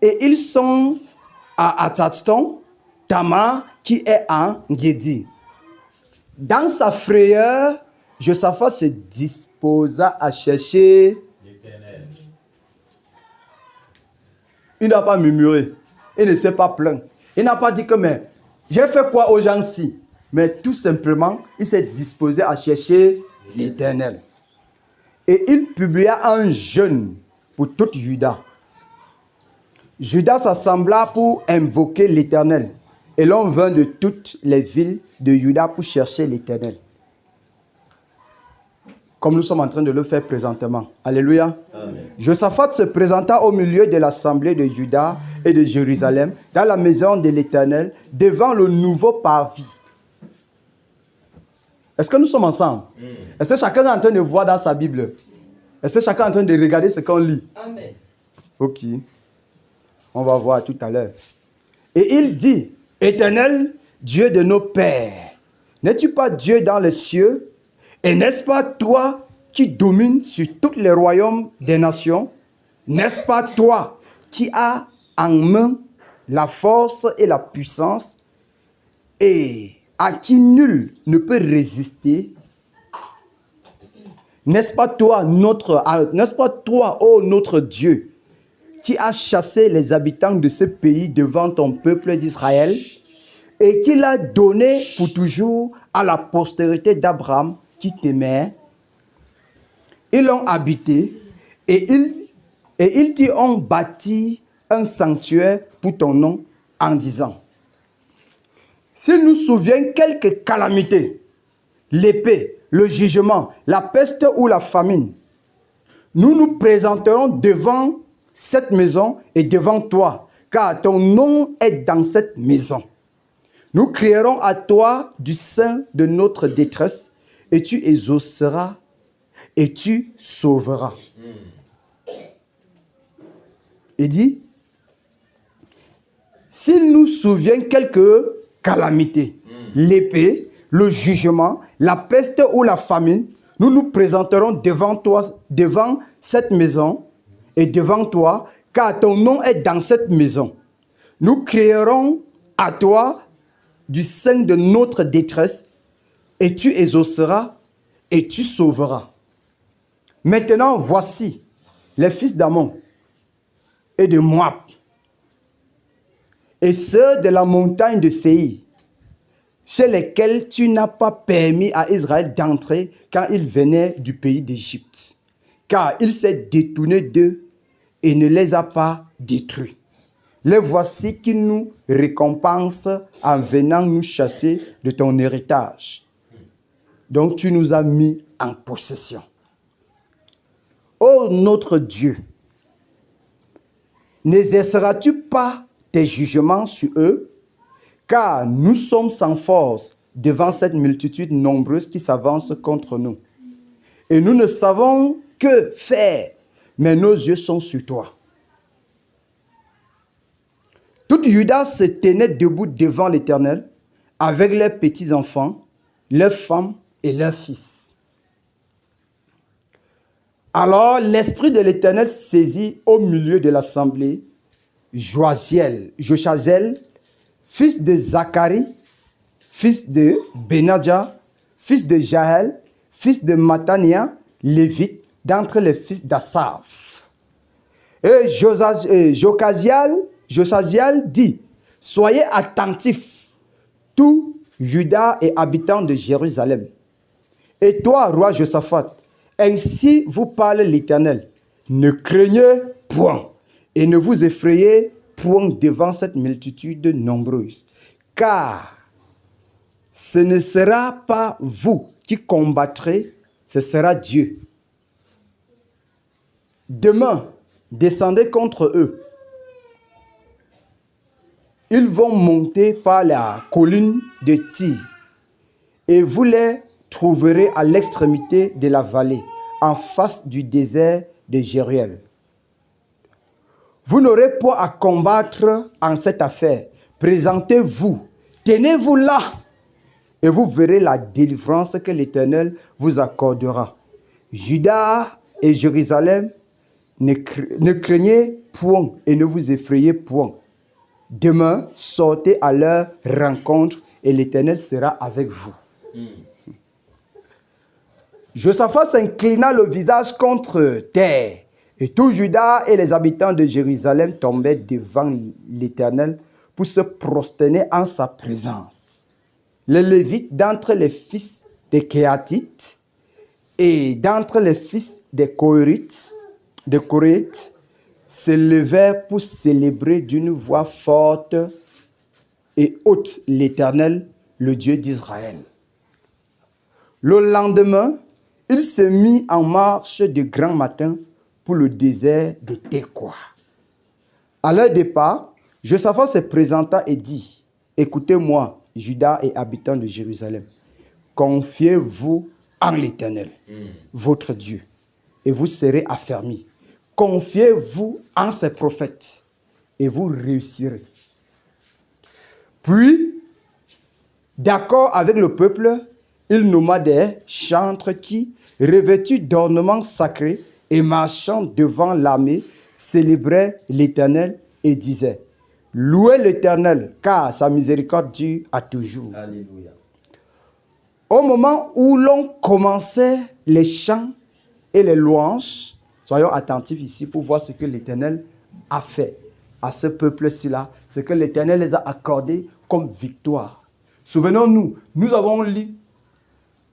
et ils sont à Ataton, Tamar, qui est en Guédi. Dans sa frayeur, Josaphat se disposa à chercher. L'Éternel. Il n'a pas murmuré, il ne s'est pas plaint, il n'a pas dit que mais j'ai fait quoi aux gens-ci? Mais tout simplement, il s'est disposé à chercher l'Éternel. Et il publia un jeûne pour toute Juda. Juda s'assembla pour invoquer l'Éternel. Et l'on vint de toutes les villes de Juda pour chercher l'Éternel. Comme nous sommes en train de le faire présentement. Alléluia. Amen. Josaphat se présenta au milieu de l'assemblée de Juda et de Jérusalem, dans la maison de l'Éternel, devant le nouveau parvis. Est-ce que nous sommes ensemble? Est-ce que chacun est en train de voir dans sa Bible? Est-ce que chacun est en train de regarder ce qu'on lit? Amen. Ok. On va voir tout à l'heure. Et il dit: Éternel, Dieu de nos pères, n'es-tu pas Dieu dans les cieux? Et n'est-ce pas toi qui domines sur tous les royaumes des nations? N'est-ce pas toi qui as en main la force et la puissance, et à qui nul ne peut résister? N'est-ce pas toi, ô notre Dieu, qui as chassé les habitants de ce pays devant ton peuple d'Israël, et qui l'a donné pour toujours à la postérité d'Abraham qui t'aimait? Ils l'ont habité, et ils t'y ont bâti un sanctuaire pour ton nom, en disant: s'il nous souvient quelque calamité, l'épée, le jugement, la peste ou la famine, nous nous présenterons devant cette maison et devant toi, car ton nom est dans cette maison. Nous crierons à toi du sein de notre détresse, et tu exauceras et tu sauveras. Il dit: s'il nous souvient quelque calamité, l'épée, le jugement, la peste ou la famine, nous nous présenterons devant toi, devant cette maison et devant toi, car ton nom est dans cette maison. Nous crierons à toi du sein de notre détresse, et tu exauceras et tu sauveras. Maintenant, voici les fils d'Ammon et de Moab, et ceux de la montagne de Séir, chez lesquels tu n'as pas permis à Israël d'entrer quand il venait du pays d'Égypte, car il s'est détourné d'eux et ne les a pas détruits. Les voici qui nous récompensent en venant nous chasser de ton héritage. Donc tu nous as mis en possession. Ô notre Dieu, n'exerceras-tu pas tes jugements sur eux? Car nous sommes sans force devant cette multitude nombreuse qui s'avance contre nous. Et nous ne savons que faire, mais nos yeux sont sur toi. Tout Juda se tenait debout devant l'Éternel, avec leurs petits-enfants, leurs femmes et leurs fils. Alors l'Esprit de l'Éternel saisit au milieu de l'assemblée Jochaziel, fils de Zacharie, fils de Benadja, fils de Jaël, fils de Matania, lévite, d'entre les fils d'Asaph. Et Jochaziel dit, soyez attentifs, tous Juda et habitants de Jérusalem. Et toi, roi Josaphat, ainsi vous parle l'Éternel, ne craignez point et ne vous effrayez point devant cette multitude nombreuse, car ce ne sera pas vous qui combattrez, ce sera Dieu. Demain, descendez contre eux. Ils vont monter par la colline de Tyr, et vous les trouverez à l'extrémité de la vallée, en face du désert de Jériel. Vous n'aurez point à combattre en cette affaire. Présentez-vous, tenez-vous là, et vous verrez la délivrance que l'Éternel vous accordera. Juda et Jérusalem, ne craignez point et ne vous effrayez point. Demain, sortez à leur rencontre et l'Éternel sera avec vous. Josaphat s'inclina le visage contre terre. Et tout Juda et les habitants de Jérusalem tombaient devant l'Éternel pour se prosterner en sa présence. Les Lévites d'entre les fils des Kéatites et d'entre les fils des Kohérites se levèrent pour célébrer d'une voix forte et haute l'Éternel, le Dieu d'Israël. Le lendemain, il se mit en marche de grand matin pour le désert de Tekoa. À leur départ, Josaphat se présenta et dit, « Écoutez-moi, Juda et habitants de Jérusalem, confiez-vous en l'Éternel, votre Dieu, et vous serez affermis. Confiez-vous en ses prophètes, et vous réussirez. » Puis, d'accord avec le peuple, il nomma des chantres qui, revêtus d'ornements sacrés et marchant devant l'armée, célébraient l'Éternel et disaient, « Louez l'Éternel, car sa miséricorde dure à toujours. » Alléluia. Au moment où l'on commençait les chants et les louanges, soyons attentifs ici pour voir ce que l'Éternel a fait à ce peuple-ci-là, ce que l'Éternel les a accordés comme victoire. Souvenons-nous, nous avons lu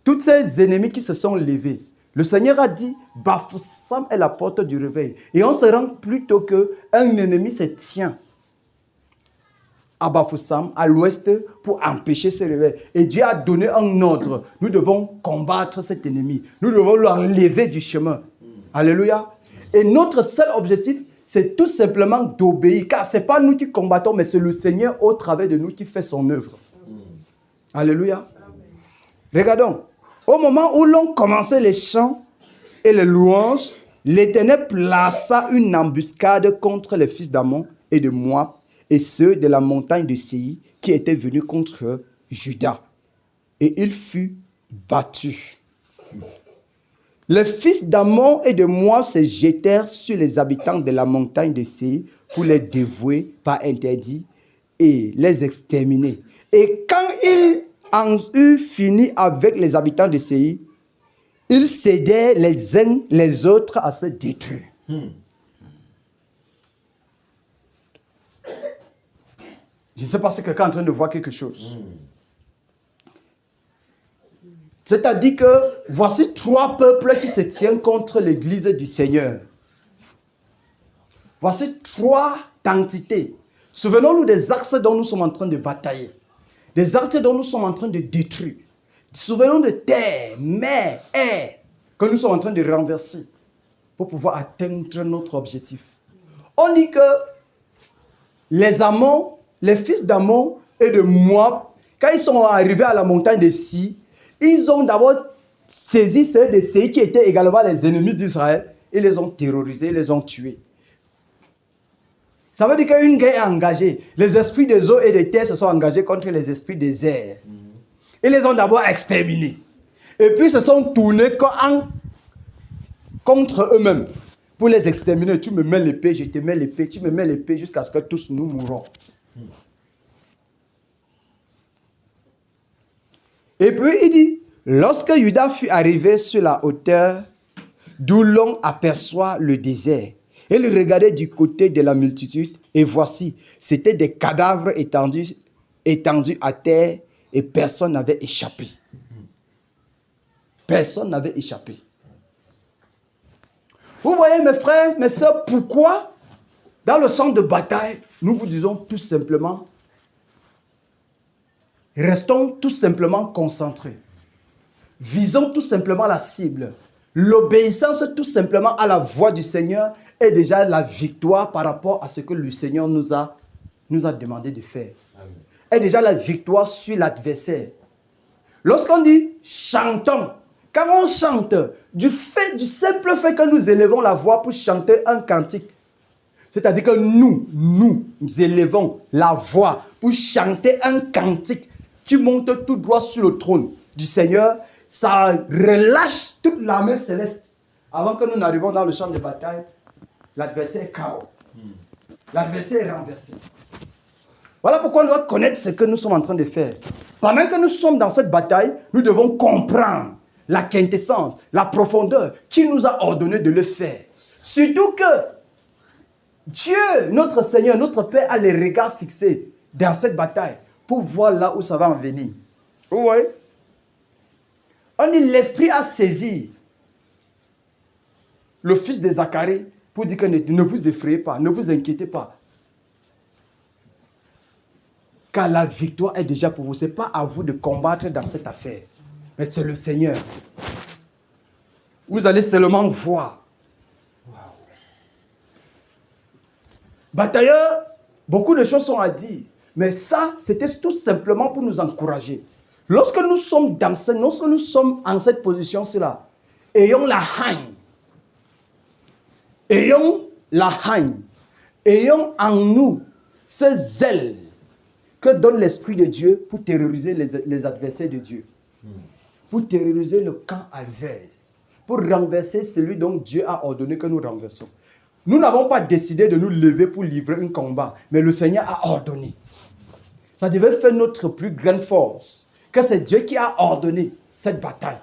tous ces ennemis qui se sont levés. Le Seigneur a dit, Baphossam est la porte du réveil. Et on se rend plutôt qu'un ennemi se tient à Baphossam, à l'ouest, pour empêcher ce réveil. Et Dieu a donné un ordre. Nous devons combattre cet ennemi. Nous devons l'enlever du chemin. Alléluia. Et notre seul objectif, c'est tout simplement d'obéir. Car ce n'est pas nous qui combattons, mais c'est le Seigneur au travers de nous qui fait son œuvre. Alléluia. Regardons. Au moment où l'on commençait les chants et les louanges, l'Éternel plaça une embuscade contre les fils d'Ammon et de Moab et ceux de la montagne de Séir qui étaient venus contre Juda. Et il fut battu. Les fils d'Ammon et de Moab se jetèrent sur les habitants de la montagne de Séir pour les dévouer par interdit et les exterminer. Et quand ils en eurent fini avec les habitants de Séir, ils cédaient les uns les autres à se détruire. Je ne sais pas si quelqu'un est en train de voir quelque chose. C'est-à-dire que voici 3 peuples qui se tiennent contre l'église du Seigneur. Voici 3 entités. Souvenons-nous des axes dont nous sommes en train de batailler. Des axes dont nous sommes en train de détruire. Souvenons-nous de terre, mer, air que nous sommes en train de renverser pour pouvoir atteindre notre objectif. On dit que les Ammons, les fils d'Ammon et de Moab, quand ils sont arrivés à la montagne de Si, ils ont d'abord saisi ceux de Séi qui étaient également les ennemis d'Israël et les ont terrorisés, les ont tués. Ça veut dire qu'une guerre est engagée. Les esprits des eaux et des terres se sont engagés contre les esprits des airs. Ils les ont d'abord exterminés. Et puis se sont tournés contre eux-mêmes pour les exterminer. Tu me mets l'épée, je te mets l'épée, tu me mets l'épée jusqu'à ce que tous nous mourons. Et puis il dit, lorsque Judas fut arrivé sur la hauteur d'où l'on aperçoit le désert, il regardait du côté de la multitude et voici, c'était des cadavres étendus à terre et personne n'avait échappé. Personne n'avait échappé. Vous voyez mes frères, mes soeurs, pourquoi dans le champ de bataille, nous vous disons tout simplement, restons tout simplement concentrés. Visons tout simplement la cible. L'obéissance tout simplement à la voix du Seigneur est déjà la victoire par rapport à ce que le Seigneur nous a demandé de faire. Amen. Est déjà la victoire sur l'adversaire. Lorsqu'on dit chantons, quand on chante, du simple fait que nous élevons la voix pour chanter un cantique, c'est-à-dire que nous élevons la voix pour chanter un cantique qui monte tout droit sur le trône du Seigneur, ça relâche toute l'armée céleste. Avant que nous n'arrivions dans le champ de bataille, l'adversaire est KO. L'adversaire est renversé. Voilà pourquoi on doit connaître ce que nous sommes en train de faire. Pendant que nous sommes dans cette bataille, nous devons comprendre la quintessence, la profondeur qui nous a ordonné de le faire. Surtout que Dieu, notre Seigneur, notre Père, a les regards fixés dans cette bataille pour voir là où ça va en venir. Vous voyez? On dit l'Esprit a saisi le fils de Zacharie pour dire que ne vous effrayez pas, ne vous inquiétez pas. Car la victoire est déjà pour vous. Ce n'est pas à vous de combattre dans cette affaire, mais c'est le Seigneur. Vous allez seulement voir. Batailleur, beaucoup de choses sont à dire, mais ça, c'était tout simplement pour nous encourager. Lorsque nous sommes en cette position-là, ayons la haine. Ayons la haine. Ayons en nous ce zèle que donne l'Esprit de Dieu pour terroriser les adversaires de Dieu. Pour terroriser le camp adverse. Pour renverser celui dont Dieu a ordonné que nous renversons. Nous n'avons pas décidé de nous lever pour livrer un combat, mais le Seigneur a ordonné. Ça devait faire notre plus grande force. Que c'est Dieu qui a ordonné cette bataille.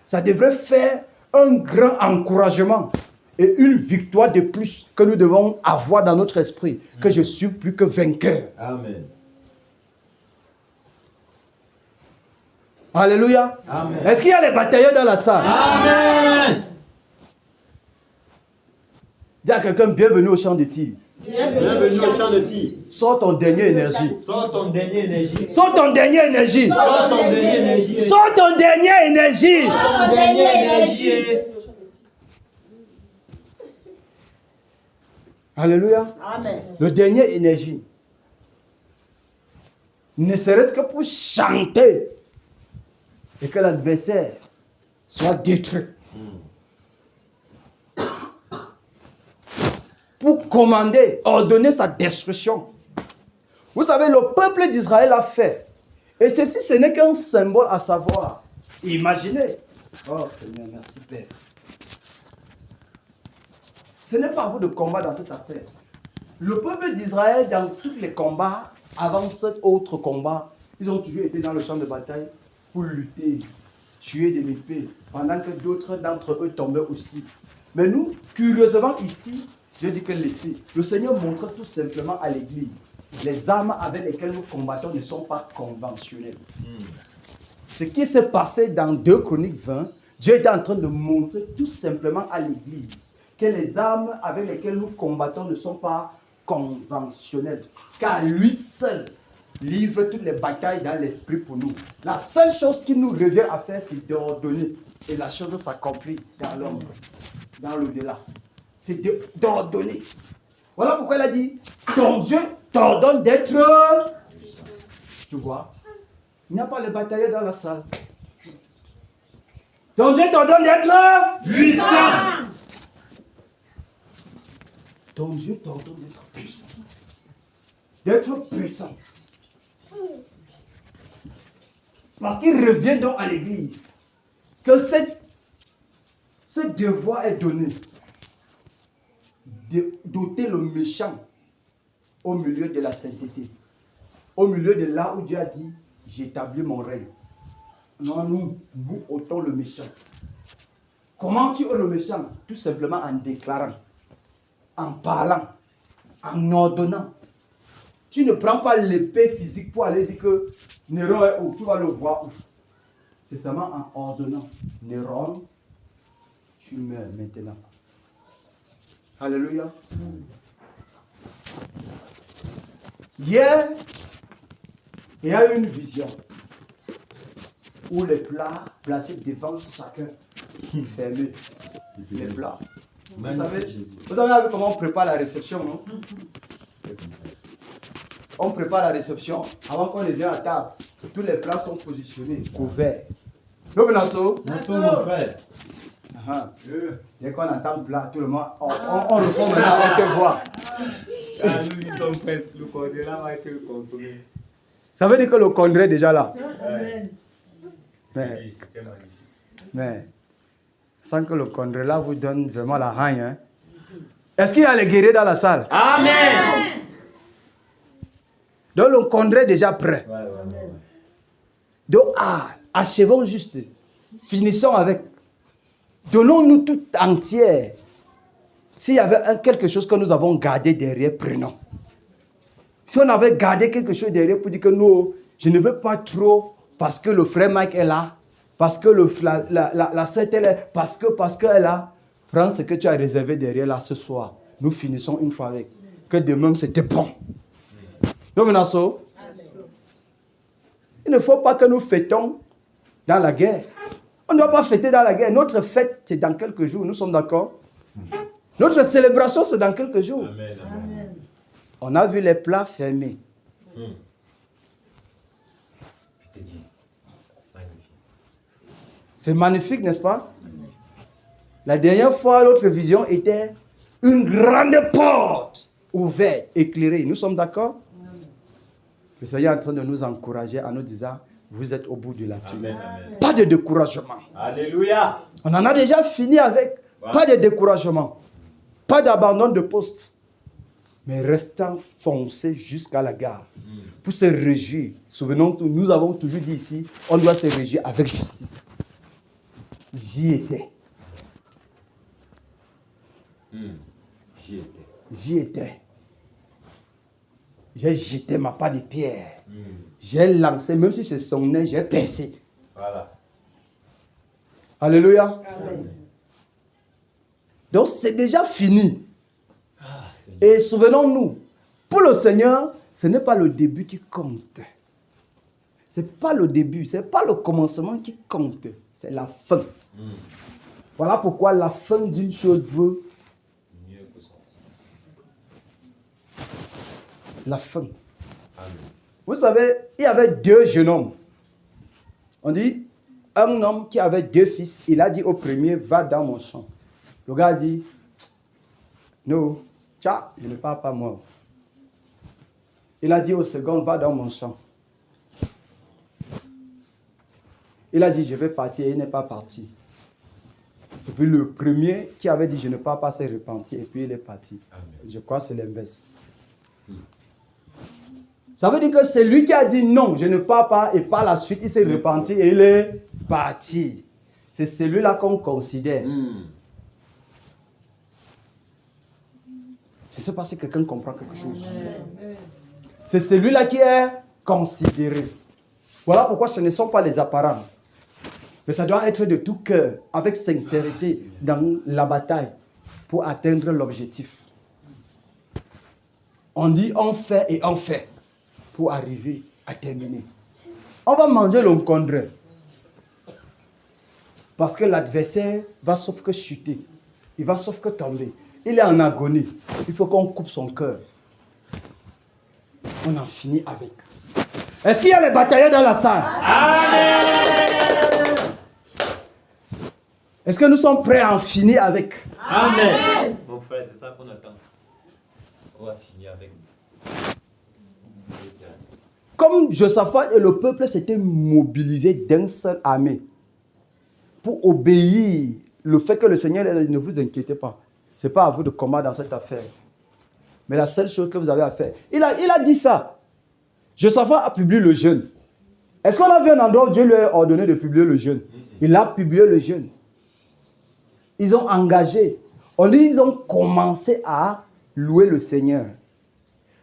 Ça devrait faire un grand encouragement et une victoire de plus que nous devons avoir dans notre esprit, que je suis plus que vainqueur. Amen. Alléluia. Amen. Est-ce qu'il y a les batailleurs dans la salle? Amen. Dis à quelqu'un, bienvenue au champ de tir. Bienvenue au champ de tir. Sors ton dernier énergie. Sors ton dernier énergie. Sors ton dernier énergie. Sors ton dernier énergie. Sors ton dernier énergie. Sors ton dernier énergie. Alléluia. Amen. Le dernier énergie. Ne serait-ce que pour chanter et que l'adversaire soit détruit. Pour commander, ordonner sa destruction. Vous savez, le peuple d'Israël a fait. Et ceci, ce n'est qu'un symbole à savoir. Imaginez. Oh Seigneur, merci Père. Ce n'est pas à vous de combattre dans cette affaire. Le peuple d'Israël, dans tous les combats, avant cet autre combat, ils ont toujours été dans le champ de bataille pour lutter, tuer de l'épée, pendant que d'autres d'entre eux tombaient aussi. Mais nous, curieusement ici, je dis que le Seigneur montre tout simplement à l'Église. Les armes avec lesquelles nous combattons ne sont pas conventionnelles. ce qui s'est passé dans 2 Chroniques 20, Dieu était en train de montrer tout simplement à l'Église que les armes avec lesquelles nous combattons ne sont pas conventionnelles. Car lui seul livre toutes les batailles dans l'esprit pour nous. La seule chose qui nous revient à faire, c'est d'ordonner. Et la chose s'accomplit dans l'ombre, dans l'au-delà. C'est d'ordonner. Voilà pourquoi il a dit, ton Dieu t'ordonne d'être... Tu vois, il n'y a pas le batailleur dans la salle. Ton Dieu t'ordonne d'être puissant. Ton Dieu t'ordonne d'être puissant. D'être puissant. Parce qu'il revient donc à l'église que ce devoir est donné de doter le méchant au milieu de la sainteté, au milieu de là où Dieu a dit j'établis mon règne. Non, nous ôtons le méchant. Comment tu ôtes le méchant? Tout simplement en déclarant, en parlant, en ordonnant. Tu ne prends pas l'épée physique pour aller dire que Néron est où, tu vas le voir où. C'est seulement en ordonnant. Néron, tu meurs maintenant. Alléluia. Hier, il y a eu une vision où les plats placés devant chacun, fermés, les plats. Vous avez vu comment on prépare la réception, non? On prépare la réception avant qu'on ne vienne à table. Tous les plats sont positionnés, couverts. Donc, Nassau, mon frère. Dès qu'on entend plat, tout le monde, on répond maintenant, on te voit. Nous y sommes presque, le congrès là va être consommé. Ça veut dire que le congrès est déjà là. Ouais. C'était magnifique. Mais, sans que le congrès là vous donne vraiment la haine. Hein. Est-ce qu'il y a les guerriers dans la salle? Amen. Donc le congrès est déjà prêt. Ouais. Donc, achevons juste. Finissons avec. Donnons-nous tout entière. S'il y avait quelque chose que nous avons gardé derrière, prenons. Si on avait gardé quelque chose derrière pour dire que non, je ne veux pas trop parce que le frère Mike est là, parce que la sœur elle est, parce que elle est là, prends ce que tu as réservé derrière là ce soir. Nous finissons une fois avec. Que demain c'était bon. Donc maintenant, il ne faut pas que nous fêtons dans la guerre. On ne doit pas fêter dans la guerre. Notre fête, c'est dans quelques jours. Nous sommes d'accord? Notre célébration, c'est dans quelques jours. Amen. On a vu les plats fermés. Je te dis, magnifique. C'est magnifique, n'est-ce pas? La dernière fois, l'autre vision était une grande porte ouverte, éclairée. Nous sommes d'accord? Le Seigneur est en train de nous encourager en nous disant, vous êtes au bout de la tunnel. Pas de découragement. Alléluia. On en a déjà fini avec. Wow. Pas de découragement. Pas d'abandon de poste. Mais restant foncé jusqu'à la gare. Pour se réjouir. Souvenons-nous, nous avons toujours dit ici, on doit se réjouir avec justice. J'y étais. J'y étais. J'ai jeté ma part de pierre. J'ai lancé, même si c'est son nez, j'ai percé. Voilà. Alléluia. Amen. Donc c'est déjà fini. Et souvenons-nous, pour le Seigneur, ce n'est pas le début qui compte. Ce n'est pas le début, ce n'est pas le commencement qui compte. C'est la fin. Voilà pourquoi la fin d'une chose veut la fin. Amen. Vous savez, il y avait 2 jeunes hommes. On dit, un homme qui avait 2 fils, il a dit au premier, va dans mon champ. Le gars a dit, non, tcha, je ne pars pas moi. Il a dit au second, va dans mon champ. Il a dit, je vais partir, et il n'est pas parti. Et puis le premier qui avait dit, je ne pars pas, s'est repenti, et puis il est parti. Amen. Je crois que c'est l'inverse. Ça veut dire que c'est lui qui a dit non, je ne pars pas, et par la suite, il s'est repenti et il est parti. C'est celui-là qu'on considère. Je ne sais pas si quelqu'un comprend quelque chose. C'est celui-là qui est considéré. Voilà pourquoi ce ne sont pas les apparences. Mais ça doit être de tout cœur, avec sincérité, dans la bataille, pour atteindre l'objectif. On dit on fait et on fait, pour arriver à terminer. On va manger l'encombre. Parce que l'adversaire va sauf que chuter. Il va sauf que tomber. Il est en agonie. Il faut qu'on coupe son cœur. On en finit avec. Est-ce qu'il y a les batailleurs dans la salle? Amen. Est-ce que nous sommes prêts à en finir avec? Amen. Mon frère, c'est ça qu'on attend. On va finir avec. Comme Josaphat et le peuple s'étaient mobilisés d'une seule armée pour obéir le fait que le Seigneur dit, ne vous inquiétez pas. Ce n'est pas à vous de combattre dans cette affaire. Mais la seule chose que vous avez à faire. Il a dit ça. Josaphat a publié le jeûne. Est-ce qu'on a vu un endroit où Dieu lui a ordonné de publier le jeûne? Il a publié le jeûne. Ils ont engagé. Ils ont commencé à louer le Seigneur.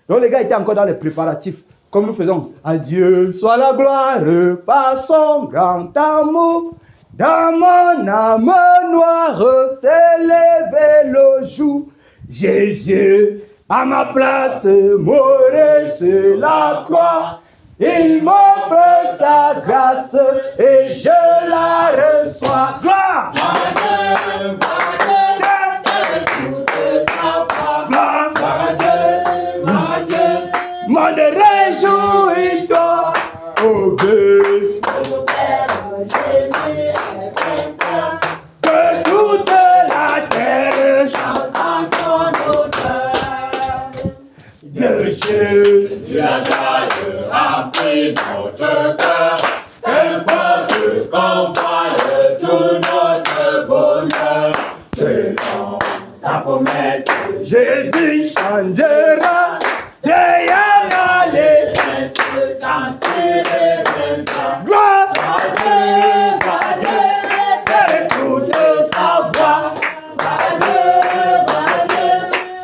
Donc les gars étaient encore dans les préparatifs. Comme nous faisons. À Dieu soit la gloire par son grand amour. Dans mon âme noire s'est levé le jour. Jésus, à ma place, mourir sur la croix. Il m'offre sa grâce et je la reçois. Gloire! M'en réjouis-toi, ô Dieu. Que toute la terre chante en son honneur. De Jésus la joie remplit notre cœur. Qu'importe qu'on voie tout notre bonheur. Selon sa promesse, Jésus changera. Derrière les princes quand il reviendra. Gloire à Dieu, écoute sa voix.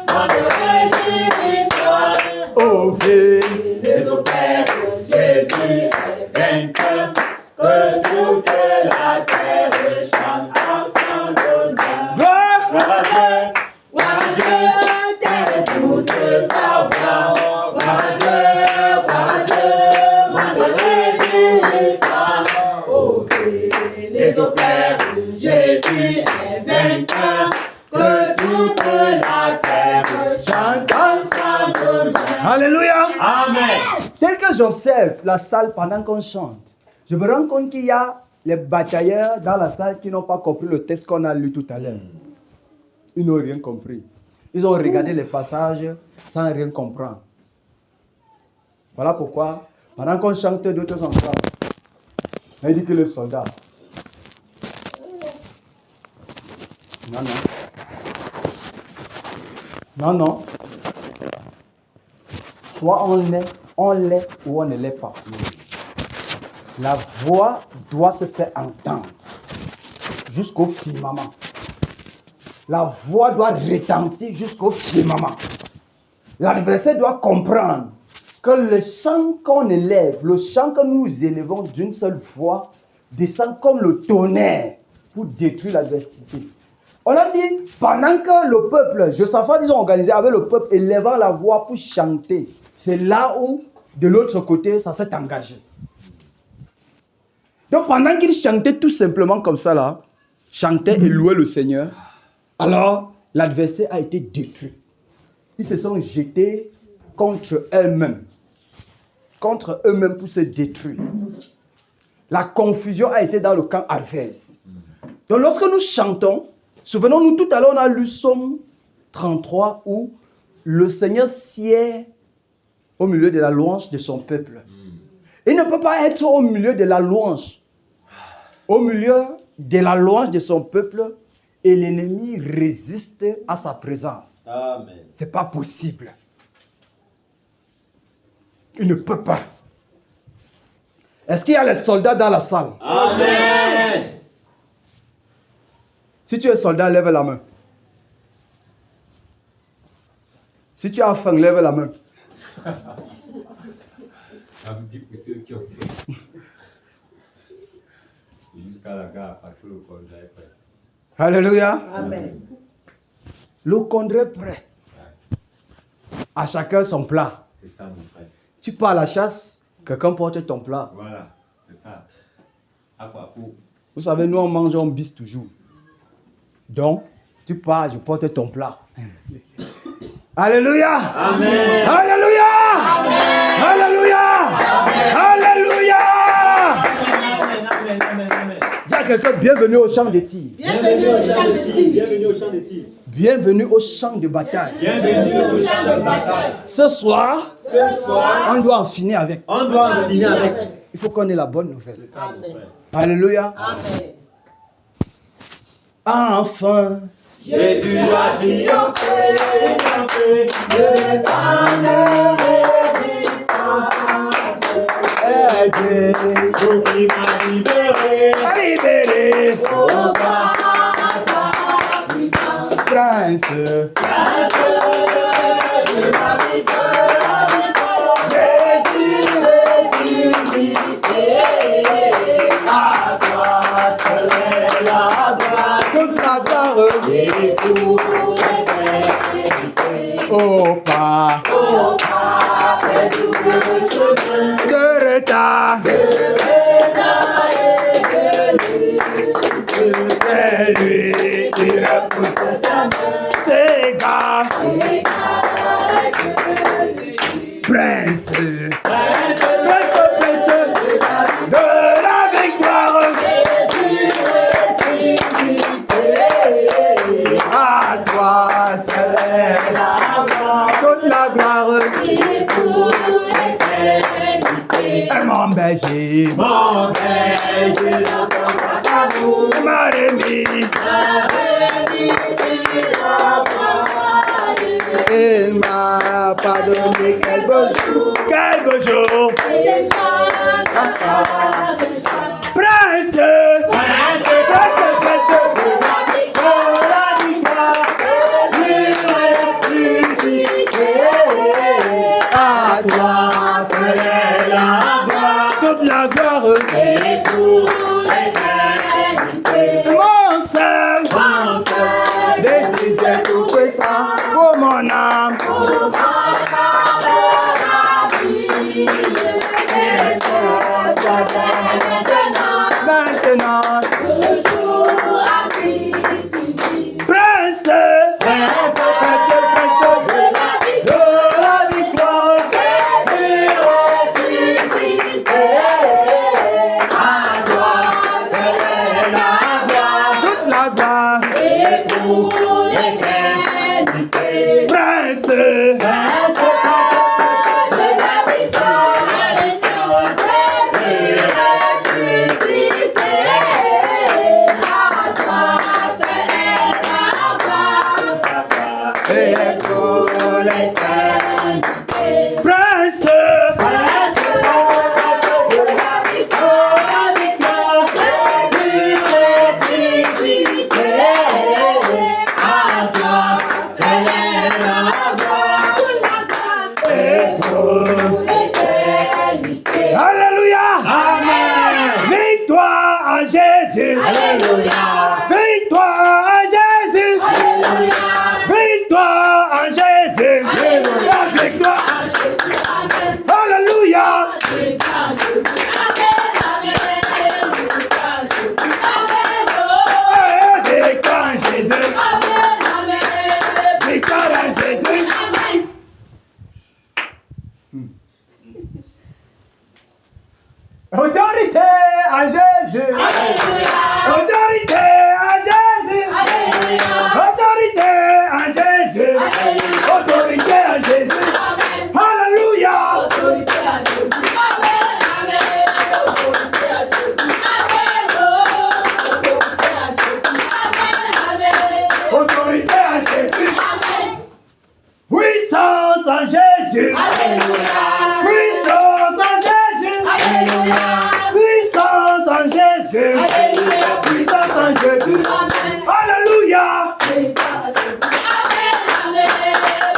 On ne réjouit toi. Au fil des opères, Jésus est vainqueur. Que toute la terre chante en son honneur. Gloire à Dieu, écoute sa voix. Jésus est vainqueur, que toute la terre chante ensemble. Alléluia. Amen. Tel que j'observe la salle pendant qu'on chante, je me rends compte qu'il y a les batailleurs dans la salle qui n'ont pas compris le texte qu'on a lu tout à l'heure. Ils n'ont rien compris. Ils ont regardé les passages sans rien comprendre. Voilà pourquoi, pendant qu'on chante d'autres enfants, il dit que le soldat. Non. Soit on l'est ou on ne l'est pas. La voix doit se faire entendre jusqu'au firmament. La voix doit retentir jusqu'au firmament. L'adversaire doit comprendre que le chant qu'on élève, le chant que nous élevons d'une seule voix, descend comme le tonnerre pour détruire l'adversité. On a dit, pendant que le peuple, Josaphat, ils ont organisé avec le peuple, élevant la voix pour chanter. C'est là où, de l'autre côté, ça s'est engagé. Donc, pendant qu'ils chantaient tout simplement comme ça, là, chantaient et louaient le Seigneur, alors, l'adversaire a été détruit. Ils se sont jetés contre eux-mêmes. Contre eux-mêmes pour se détruire. La confusion a été dans le camp adverse. Donc, lorsque nous chantons, souvenons-nous, tout à l'heure, on a lu Psaume 33 où le Seigneur sied au milieu de la louange de son peuple. Il ne peut pas être au milieu de la louange. Au milieu de la louange de son peuple et l'ennemi résiste à sa présence. Amen. Ce n'est pas possible. Il ne peut pas. Est-ce qu'il y a les soldats dans la salle? Amen. Si tu es soldat, lève la main. Si tu as faim, lève la main. Ça me dit pour ceux qui ont fait. C'est jusqu'à la gare parce que le congrès est prêt. Alléluia. Amen. Le congrès est prêt. À chacun son plat. C'est ça, mon frère. Tu pars à la chasse, quelqu'un porte ton plat. Voilà, c'est ça. À quoi pour? Vous savez, nous on mange, on bise toujours. Donc, tu pars, je porte ton plat. Alléluia. Amen. Alléluia. Amen. Alléluia. Alléluia. Amen, amen, amen. Dis à quelqu'un, bienvenue au champ de tir. Bienvenue au champ de tir. Bienvenue au champ de tir. Bienvenue au champ de bataille. Bienvenue au champ de bataille. Ce soir, on doit en finir avec. On doit en finir avec. Il faut qu'on ait la bonne nouvelle. C'est ça, mon frère. Alléluia. Amen. Enfin, Jésus a triomphé, aidez, vous qui m'a libéré. libérez, Prince. Toute la gloire au pas de retard. C'est lui qui repousse ses gars. Prince, prince de la victoire. À toi seul toute la gloire. Et mon berger, m'a remis. Il m'a pardonné quel beau jour. Quel beau jour. Prince, prince, prince, pour la victoire, à toi seul la gloire, toute la gloire, et pour l'éternité. Mon seul désir de tout ça pour mon âme. Maintenant, prince, prince, de la victoire, à toi seul la gloire, toute la gloire, et pour l'éternité. Prince, et pour l'éternité. Prince, alléluia. Amen. Victoire à Jésus. Alléluia. Victoire à Jésus. Alléluia. Victoire à Jésus. Alléluia. La victoire à Jésus. Amen. Alléluia. Victoire à Jésus. Victoire à Jésus. Autorité à Jésus. Alléluia. Autorité à Jésus. Alléluia. Autorité à Jésus. Alléluia. Autorité à Jésus. Amen. Alléluia. Autorité à Jésus. Amen. Autorité à Jésus. Amen. Autorité à Jésus. Amen. Puissance à Jésus. Alléluia. Puissance à Jésus. Alléluia. Puissance en Jésus. Alléluia. Puissance en Jésus. Amen. Alléluia. Puissance en Jésus. Amen. Amen.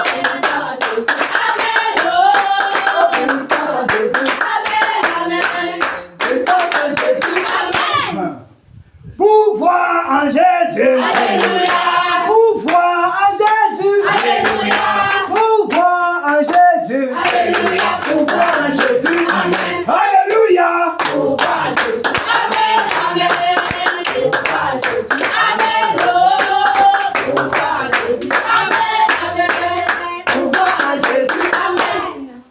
Puissance en Jésus. Amen. Oh, puissance en Jésus. Amen. Jésus. Alléluia. Pouvoir en Jésus. Alléluia. Pouvoir en Jésus. Alléluia. Pouvoir en Jésus. Amen. Alléluia. Pouvoir en Jésus. Amen. Amen. Pouvoir en Jésus. Amen. Oh. Pouvoir en Jésus. Amen. Amen. Pouvoir en Jésus. Amen.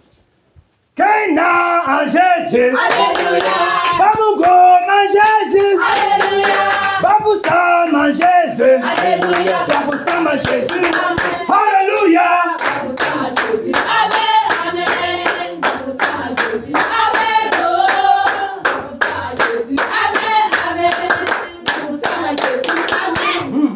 Kéna en Jésus. Alléluia. Bamougo en Jésus. Alléluia. Bafoussam en Jésus. Alléluia. Bafoussam en Jésus. Amen. Alléluia. Pouvoir en Jésus. Amen. Amen. Pouvoir en Jésus. Amen. Oh. Pouvoir en Jésus. Amen. Amen. Pouvoir en Jésus. Amen.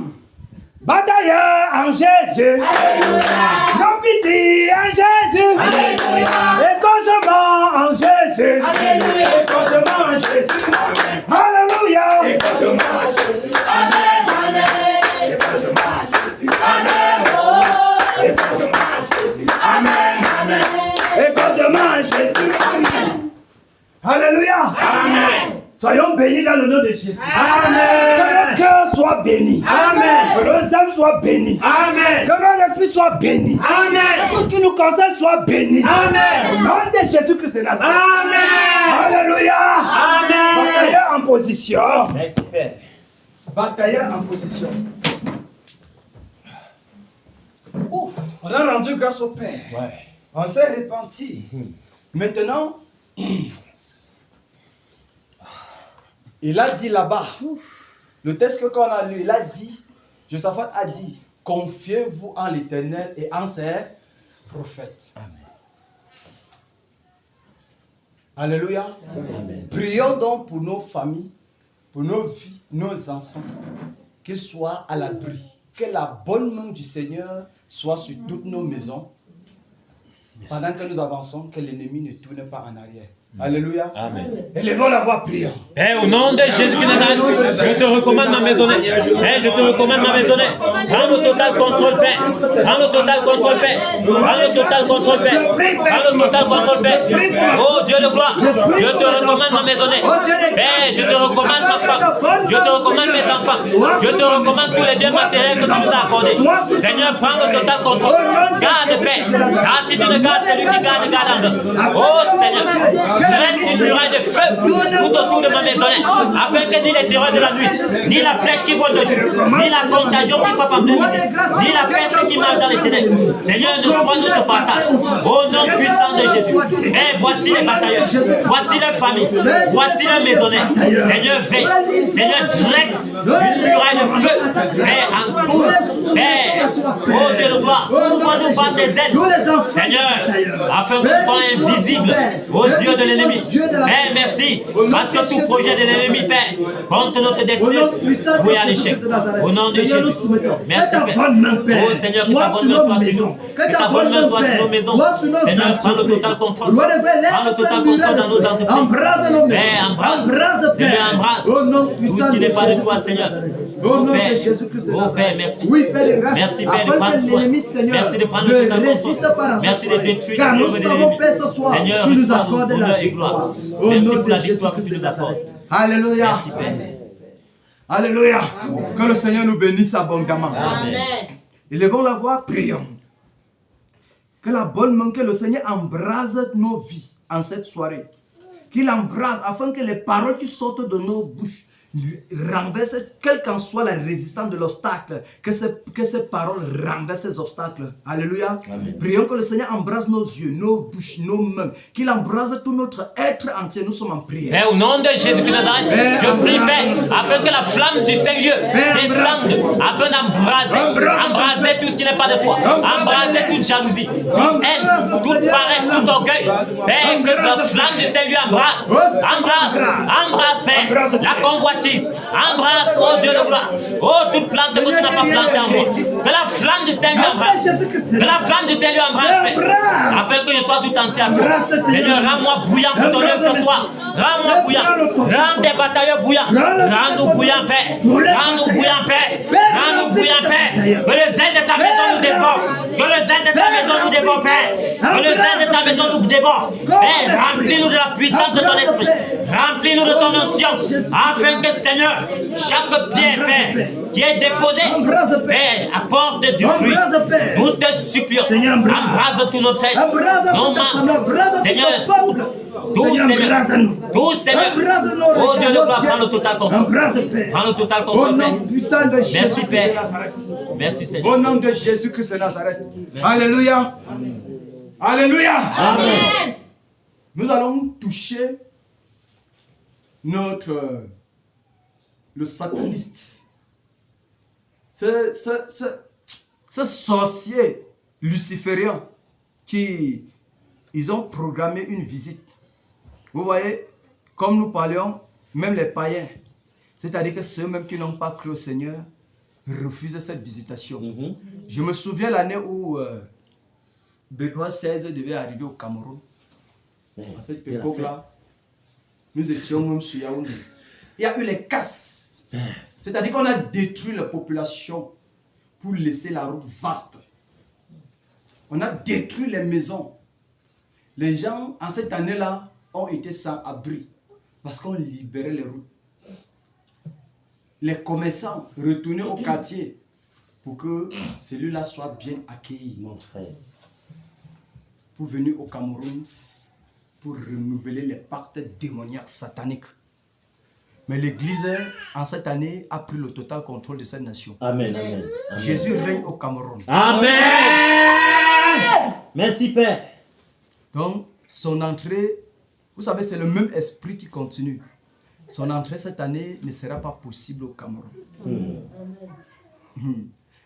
Batailleur en Jésus. Alléluia. Non-pitié en Jésus. Alléluia. Égorgement en Jésus. Alléluia. Égorgement en Jésus. Amen. Alléluia. Égorgement en Jésus. Amen. Amen. Égorgement en Jésus. Amen. Oh. Égorgement en Jésus. Amen. Amen. Égorgement en Jésus. Amen. Alléluia. Amen. Soyons bénis dans le nom de Jésus. Amen. Que nos cœurs soient bénis. Amen. Que nos âmes soient bénies. Amen. Que nos esprits soient bénis. Amen. Que tout ce qui nous concerne soit béni. Amen. Au nom de Jésus-Christ de Nazareth. Amen. Alléluia. Amen. Batailleur en position. Merci, Père. Batailleur en position. On a rendu grâce au Père. Ouais. On s'est repenti. Maintenant, il a dit là-bas, le texte qu'on a lu, il a dit, Josaphat a dit, confiez-vous en l'Éternel et en ses prophètes. Amen. Alléluia. Amen. Prions donc pour nos familles, pour nos vies, nos enfants, qu'ils soient à l'abri. Que la bonne main du Seigneur soit sur toutes nos maisons. Pendant que nous avançons, que l'ennemi ne tourne pas en arrière. Alléluia. Amen. Élevons la voix, prions. Père, au nom de Jésus de Nazareth, je te recommande ma maisonnée. Père, je te recommande ma maisonnée. Prends le total contrôle, Père. Prends le total contrôle, Père. Prends le total contrôle, Père. Prends le total contrôle, Père. Oh Dieu de gloire, je te recommande ma maisonnée. Père, je te recommande ma femme. Je te recommande mes enfants. Je te recommande tous les biens matériels que tu nous as accordés. Seigneur, prends le total contrôle. Garde, Père. Car si tu ne gardes, celui qui garde, garde. Oh Seigneur, dresse une muraille de feu tout autour de ma maisonnée, afin que ni les terreurs de la nuit, ni la flèche qui vole de jour, ni la contagion qui frappe en pleine nuit, ni la peste qui marche dans les ténèbres, Seigneur, ne soit notre partage. Au nom puissant de Jésus. Et voici les batailleurs, voici les familles, voici les maisonnées. Seigneur, veille. Seigneur, dresse une muraille de feu. Père, entoure. Père, oh Dieu de gloire, ouvre-nous par tes ailes. Seigneur, afin que nous soyons invisibles aux yeux de l'ennemi. Père, merci, parce que tout projet de l'ennemi, Père, contre notre destinée, oui à l'échec. Au nom de Jésus. Merci, Père. Oh Seigneur, que ta bonne main soit sur nous. Que ta bonne main soit sur nos maisons. Seigneur, prends le total contrôle. Prends le total contrôle dans nos entreprises. Père, embrasse. Seigneur, embrasse. Tout ce qui n'est pas de toi, Seigneur. Au nom de Jésus-Christ de Oh Nazareth. Père, merci. Oui, Père de grâce. Merci, Père, de afin prendre que soin. l'ennemi, Seigneur, Merci de prendre le ne total résiste contrôle. pas dans sa Merci de soirée. détruire Car les nous œuvres de savons, l'ennemi. Père, ce soir, Seigneur, tu nous reçois accordes honneur la et gloire. victoire. Au Merci nom pour de la victoire que Jésus-Christ tu de nous accordes. Nazareth. Alléluia. Merci, Père. Alléluia. Que le Seigneur nous bénisse abondamment. Amen. Élevons la voix, prions. Que la bonne main, que le Seigneur embrase nos vies en cette soirée. Qu'il embrase afin que les paroles qui sortent de nos bouches renversent, quelle qu'en soit la résistance de l'obstacle, que ces paroles renversent ces obstacles. Alléluia. Amen. Prions que le Seigneur embrase nos yeux, nos bouches, nos mains, qu'il embrase tout notre être entier. Nous sommes en prière. Père, au nom de Jésus de Nazareth, je prie, Père, afin que la flamme du Saint-Lieu descende, afin d'embraser tout ce qui n'est pas de toi, embraser toute jalousie, toute haine, toute paresse, tout orgueil. Père, que la flamme du Saint-Lieu embrasse, Père, la convoitise, embrasse, oh Dieu de gloire, oh toute plante que tu n'as pas plantée en moi. Que la flamme du Saint-Lieu embrasse, que la flamme du Saint-Lieu embrasse, Père, afin que je sois tout entier à toi. Seigneur, rends-moi bouillant pour ton œuvre ce soir. Rends-moi bouillant. Rends des batailleurs bouillants. Rends-nous bouillants, Père. Rends-nous bouillants, Père. Rends-nous bouillants, Père. Que le zèle de ta maison nous dévore. Que le zèle de ta maison nous dévore, Père. Que le zèle de ta maison nous dévore. Père, remplis-nous de la puissance de ton esprit. Remplis-nous de ton onction. Afin que, Seigneur, chaque pierre, Père, qui est déposé, Embrase, Père. Père, apporte du fruit. Embrase, Père. Nous te supplions, Seigneur, embrase tout notre être. Embrase Non, cette assemblée, embrase tout Seigneur, ton peuple. tout Seigneur, embrase-nous. tout Seigneur, Embrase nos oh Dieu de regards, gloire, nos prends le yeux. total contrôle. Embrase, Père. Prends le total Au contrôle, Père. nom puissant de Jésus-Christ Père. de Nazareth. Merci, Au Seigneur. nom de Jésus-Christ de Nazareth. Alléluia. Alléluia. Amen. Nous allons toucher le sataniste. Ce sorcier luciférien qui ils ont programmé une visite. Vous voyez, comme nous parlions, même les païens, c'est-à-dire que ceux-mêmes qui n'ont pas cru au Seigneur, refusent cette visitation. Je me souviens l'année où Benoît XVI devait arriver au Cameroun. À cette époque-là, nous étions même sur Yaoundé. Il y a eu les casses. C'est-à-dire qu'on a détruit la population pour laisser la route vaste. On a détruit les maisons. Les gens, en cette année-là, ont été sans abri parce qu'on libérait les routes. Les commerçants retournaient au quartier pour que celui-là soit bien accueilli. Mon frère. Pour venir au Cameroun pour renouveler les pactes démoniaques sataniques. Mais l'Église, en cette année, a pris le total contrôle de cette nation. Amen. Amen. Amen. Jésus règne au Cameroun. Amen. Merci, Père. Donc, son entrée, vous savez, c'est le même esprit qui continue. Son entrée cette année ne sera pas possible au Cameroun.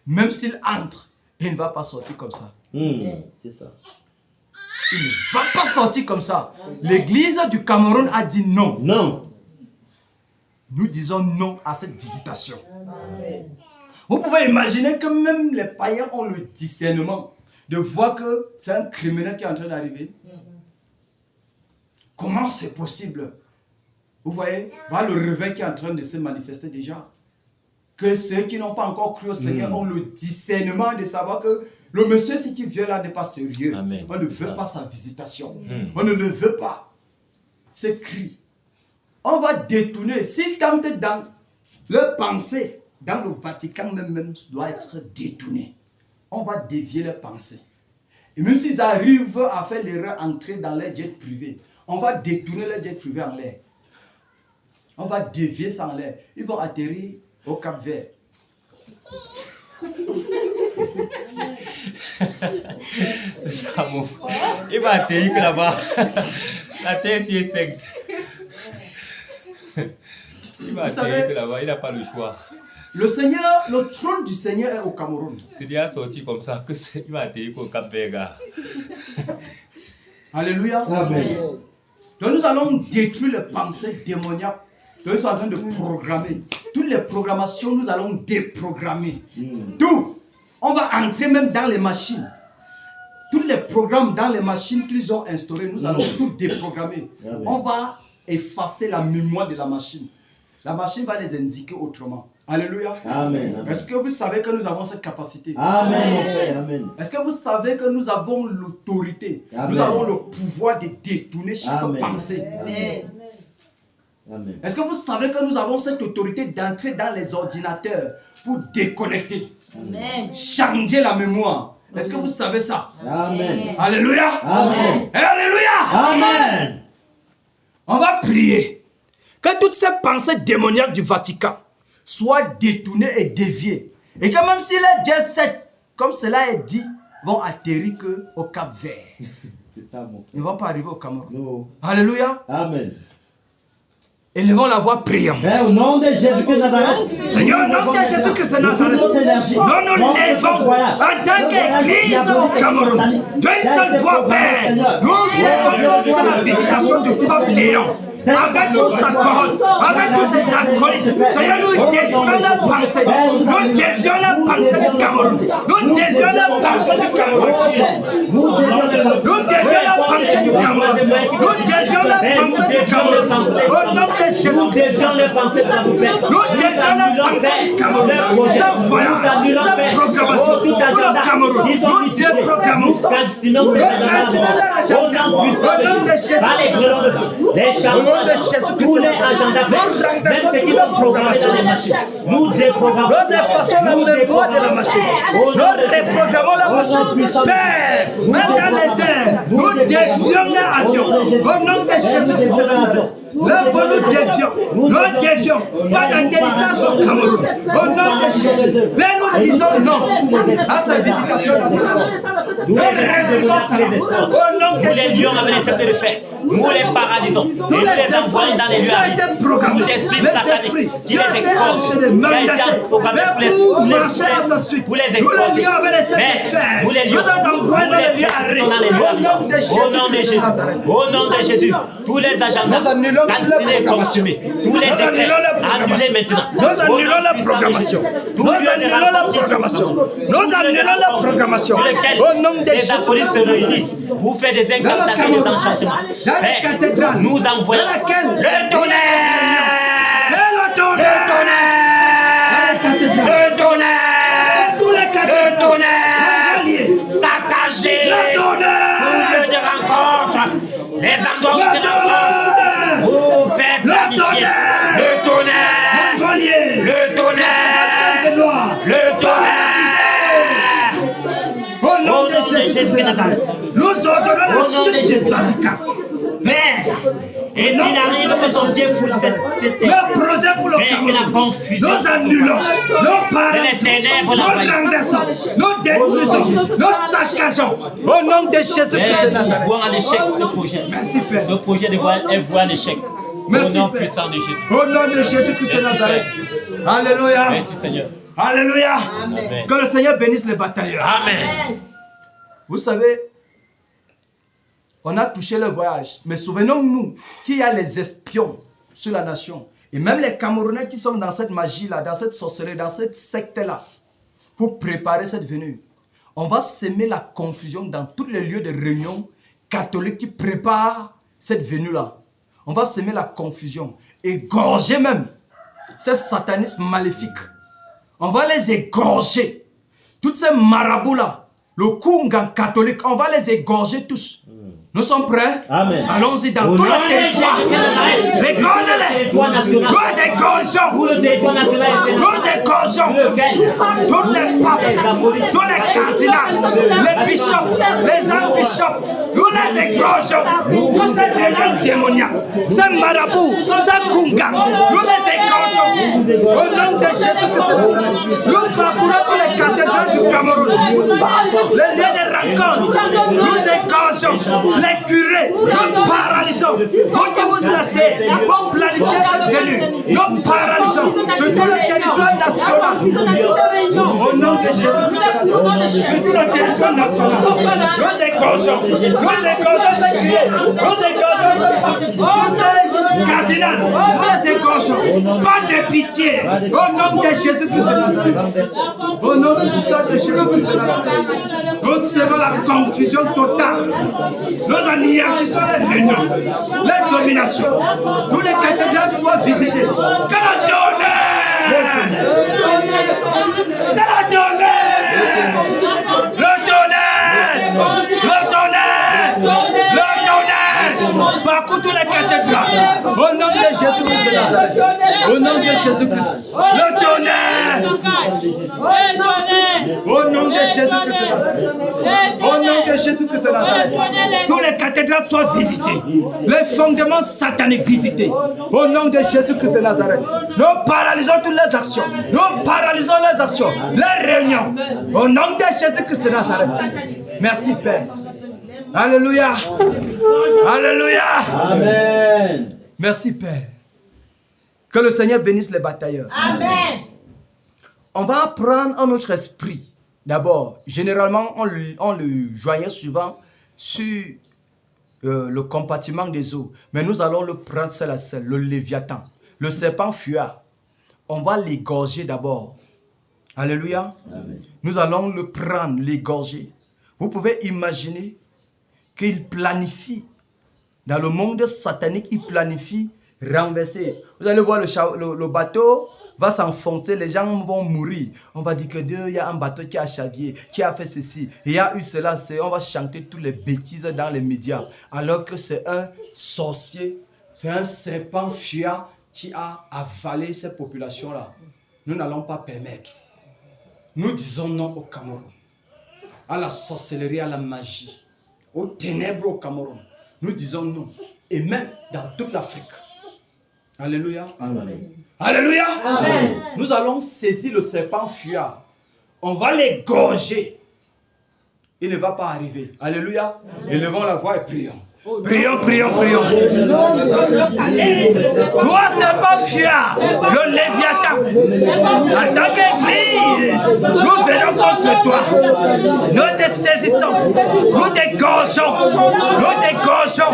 Même s'il entre, il ne va pas sortir comme ça. C'est ça. Il ne va pas sortir comme ça. L'Église du Cameroun a dit non. Non. Nous disons non à cette visitation. Vous pouvez imaginer que même les païens ont le discernement de voir que c'est un criminel qui est en train d'arriver. Comment c'est possible? Vous voyez, voilà le réveil qui est en train de se manifester déjà. Que ceux qui n'ont pas encore cru au Seigneur ont le discernement de savoir que le monsieur qui vient là n'est pas sérieux. Amen. On ne veut pas sa visitation. On ne le veut pas. C'est cri. On va détourner. S'ils tentent dans leur pensée, dans le Vatican même doit être détourné. On va dévier leurs pensées. Et même s'ils arrivent à faire l'erreur entrer dans leur jet privé, on va détourner leur jet privé en l'air. On va dévier ça en l'air. Ils vont atterrir au Cap-Vert. Il va atterrir que là-bas. La terre s'y est sec. Il va atterrir que là-bas, il n'a pas le choix. Le Seigneur, le trône du Seigneur est au Cameroun. C'est déjà sorti comme ça que il va atterrir au Cap-Vert. Alléluia. Amen. Donc nous allons détruire les pensées démoniaques. Donc ils sont en train de programmer. Toutes les programmations, nous allons déprogrammer. Tout. On va entrer même dans les machines. Tous les programmes dans les machines qu'ils ont instaurés, nous allons tout déprogrammer. On va effacer la mémoire de la machine. La machine va les indiquer autrement. Alléluia. Amen. Est-ce que vous savez que nous avons cette capacité? Amen, mon frère. Amen. Est-ce que vous savez que nous avons l'autorité? Nous avons le pouvoir de détourner chaque pensée. Amen. Amen. Est-ce que vous savez que nous avons cette autorité d'entrer dans les ordinateurs pour déconnecter, Amen. changer la mémoire? Est-ce que vous savez ça? Amen. Alléluia. Amen. Et alléluia. Amen. On va prier que toutes ces pensées démoniaques du Vatican soient détournées et déviées. Et que même si les jet set, comme cela est dit, vont atterrir qu'au Cap-Vert. C'est ça, mon frère. Ils ne vont pas arriver au Cameroun. Non. Alléluia. Amen. Élevons la voix, prions. Père, au nom de Jésus-Christ de Nazareth. Seigneur, au nom de Jésus-Christ de Nazareth, Notre énergie. nous nous levons en tant qu'église au Cameroun. D'une seule voix, Père, nous levons contre la visitation du peuple Léon. Avec tous sa couronne, avec tous ses acolytes. Seigneur, nous dévions la pensée. Nous dévions la pensée du Cameroun. Nous dévions la pensée du Cameroun. Nous dévions la pensée du Cameroun. Nous dévions la pensée du Cameroun. Au nom de Jésus. Nous dévions les pensées de la poupée. Nous dévions les pensées du Cameroun. Sans voyage, sans programmation. Pour le Cameroun. Nous déprogrammons. Nous cancelons leur agenda. Au nom de Jésus. Au nom de Jésus-Christ. Nous renversons toute leur programmation. Nous déprogrammons. Nous effaçons la mémoire de la machine. Nous reprogrammons la machine. Père, même dans les airs, nous dévions les avions. Au nom de Jésus-Christ de Nazareth. Là, nous dévions. Pas d'intelligence au Cameroun. Au nom de Jésus. Mais nous disons non à sa visitation dans cette nation. Nous refusons cela. Au nom de Jésus. Nous les Jésus. lions avec les sceptres de fer. Nous les paralysons. Et nous les envoyons dans les lieux arides. Tout esprit satanique qui les expose. Qui a été programmé pour les marcher à sa suite. Pour les Nous les exposer. lions avec les sceptres de fer. Nous les lions. Au nom de Jésus. Au nom de Jésus. Tous les agendas cancelés et consumés. Tous les décrets annulés maintenant. Nous annulons la programmation. Nous annulons la programmation. Nous annulons la programmation. Au nom de les Jésus. apôtres se réunissent pour faire des incantations et des enchantements. Dans les cathédrales. Nous envoyons Dans laquelle le tonnerre. Le tonnerre. Le tonnerre. Tous les cathédrales. Le tonnerre. Saccagé. Le tonnerre. Pour lieu de rencontre. Les endroits où c'est la pour faire planifier. Le tonnerre. Le tonnerre. Le tonnerre. Au nom de Jésus de Nazareth. Nous ordonnons la chute du Vatican. Père, et s'il arrive que son Dieu fout cette terre, Le projet pour le Père, que la Cameroun. confusion, Nous annulons. Nous paralysons. Nous renversons. Nous détruisons. Nous saccageons. Au nom de Jésus-Christ de Père, nous Nazareth. voyons à l'échec ce projet. Merci Père. Ce projet est voué à l'échec. Au Merci nom Père. puissant de Jésus. Au nom de Jésus-Christ de Merci, Nazareth. Alléluia. Merci Seigneur. Alléluia. Amen. Que le Seigneur bénisse les batailleurs. Amen. Vous savez, on a touché le voyage. Mais souvenons-nous qu'il y a les espions sur la nation. Et même les Camerounais qui sont dans cette magie-là, dans cette sorcellerie, dans cette secte-là, pour préparer cette venue. On va semer la confusion dans tous les lieux de réunion catholiques qui préparent cette venue-là. On va semer la confusion. Égorger même ces satanistes maléfiques. On va les égorger. Toutes ces marabouts-là, le Kungan catholique, on va les égorger tous. Nous sommes prêts? Amen. Allons-y dans Au tout nom le de territoire. Jésus. Égorgez-les. Territoire national. Nous égorgeons. Pour le territoire national. Nous égorgeons. Lequel? Tous les papes, tous les cardinals, les bishops, les archbishops, nous les égorgeons. Tous ces réunions démoniaques, ces marabouts, ces kungas, nous les égorgeons. Au nom de Jésus-Christ de Nazareth, nous parcourons tous les cathédrales du Cameroun, les lieux de rencontre, nous égorgeons. Les curés, nous paralysons. Vous qui vous asseyez pour planifier cette venue, nous paralysons sur tout le territoire national. Au nom de Jésus-Christ de Nazareth, sur tout le territoire national, nous égorgeons ces curés, nous égorgeons ces papes, tous ces cardinals, nous les égorgeons. Pas de pitié. Au nom de Jésus-Christ de Nazareth, au nom puissant de Jésus-Christ de Nazareth, nous serons la confusion totale. Nous anéantissons les réunions, les dominations. Tous les cathédrales soient visitées. Que la tonnerre! Que la tonnerre! Le tonnerre! Le tonnerre! Le tonnerre! Parcours tous les cathédrales. Au nom de Jésus-Christ de Nazareth. Au nom de Jésus-Christ. Le tonnerre! Au nom de Jésus-Christ de Nazareth. Au nom de Jésus-Christ de Nazareth. Tous les cathédrales soient visitées. Les fondements sataniques visités. Au nom de Jésus-Christ de Nazareth. Nous paralysons toutes les actions. Nous paralysons les actions. Les réunions. Au nom de Jésus-Christ de Nazareth. Merci Père. Alléluia. Alléluia. Amen. Merci Père. Que le Seigneur bénisse les batailleurs. Amen. On va apprendre en notre esprit. D'abord, généralement, on le joignait souvent sur le compartiment des eaux. Mais nous allons le prendre seul à seul, le léviathan. Le serpent fuyard. On va l'égorger d'abord. Alléluia. Amen. Nous allons le prendre, l'égorger. Vous pouvez imaginer qu'il planifie, dans le monde satanique, il planifie renversé. Vous allez voir le bateau va s'enfoncer, les gens vont mourir. On va dire que Dieu, il y a un bateau qui a chavié, qui a fait ceci, il y a eu cela, on va chanter toutes les bêtises dans les médias. Alors que c'est un sorcier, c'est un serpent fuyant qui a avalé cette population-là. Nous n'allons pas permettre. Nous disons non au Cameroun, à la sorcellerie, à la magie, aux ténèbres au Cameroun. Nous disons non. Et même dans toute l'Afrique. Alléluia. Amen. Alléluia. Amen. Nous allons saisir le serpent fuyard. On va l'égorger. Il ne va pas arriver. Alléluia. Élevons la voix et prions. Prions, prions, prions. Toi, serpent fuyard, le Léviathan, en tant qu'église, nous venons contre toi. Nous te saisissons, nous t'égorgeons, nous t'égorgeons,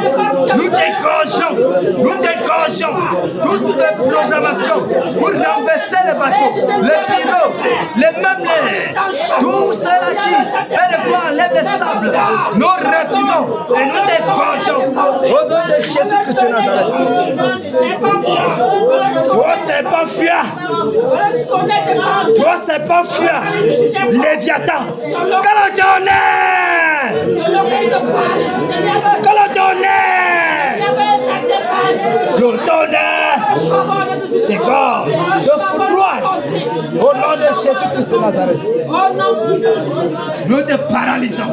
nous t'égorgeons, nous t'égorgeons. Toutes les programmations pour renverser les bateaux, les pyros, les meublés, tout cela qui est de quoi enlève les sables, nous refusons et nous t'égorgeons. Au nom de Jésus-Christ de Nazareth. Toi, c'est pas fuyard. Toi, c'est pas fuyard. Léviathan. Que le tonnerre. Que le tonnerre. Le tonnerre. Dégorge. Je foudroie. Au nom de Jésus-Christ de Nazareth. Nous te paralysons.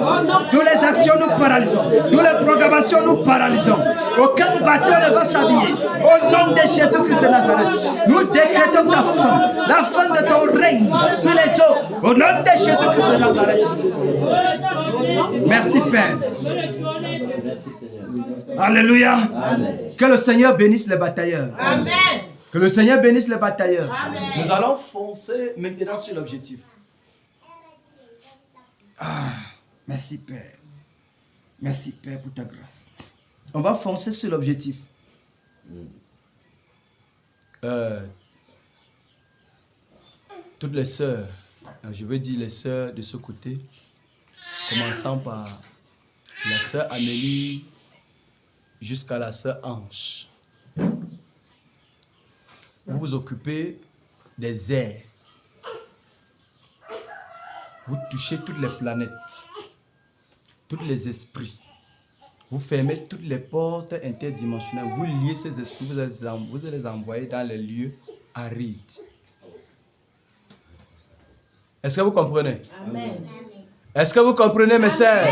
Toutes les actions nous paralysons. Toutes les programmations nous paralysons. Aucun bateau ne va s'habiller. Au nom de Jésus-Christ de Nazareth, nous décrétons ta fin, la fin de ton règne sur les eaux. Au nom de Jésus-Christ de Nazareth. Merci Père. Alléluia. Amen. Que le Seigneur bénisse les batailleurs. Amen. Que le Seigneur bénisse les batailleurs. Amen. Nous allons foncer maintenant sur l'objectif. Merci Père. Merci Père pour ta grâce. On va foncer sur l'objectif. Toutes les sœurs, je veux dire les sœurs de ce côté, commençant par la sœur Amélie jusqu'à la sœur Ange. Vous vous occupez des airs. Vous touchez toutes les planètes, tous les esprits. Vous fermez toutes les portes interdimensionnelles. Vous liez ces esprits, vous allez les envoyer dans les lieux arides. Est-ce que vous comprenez? Amen. Est-ce que vous comprenez, mes sœurs?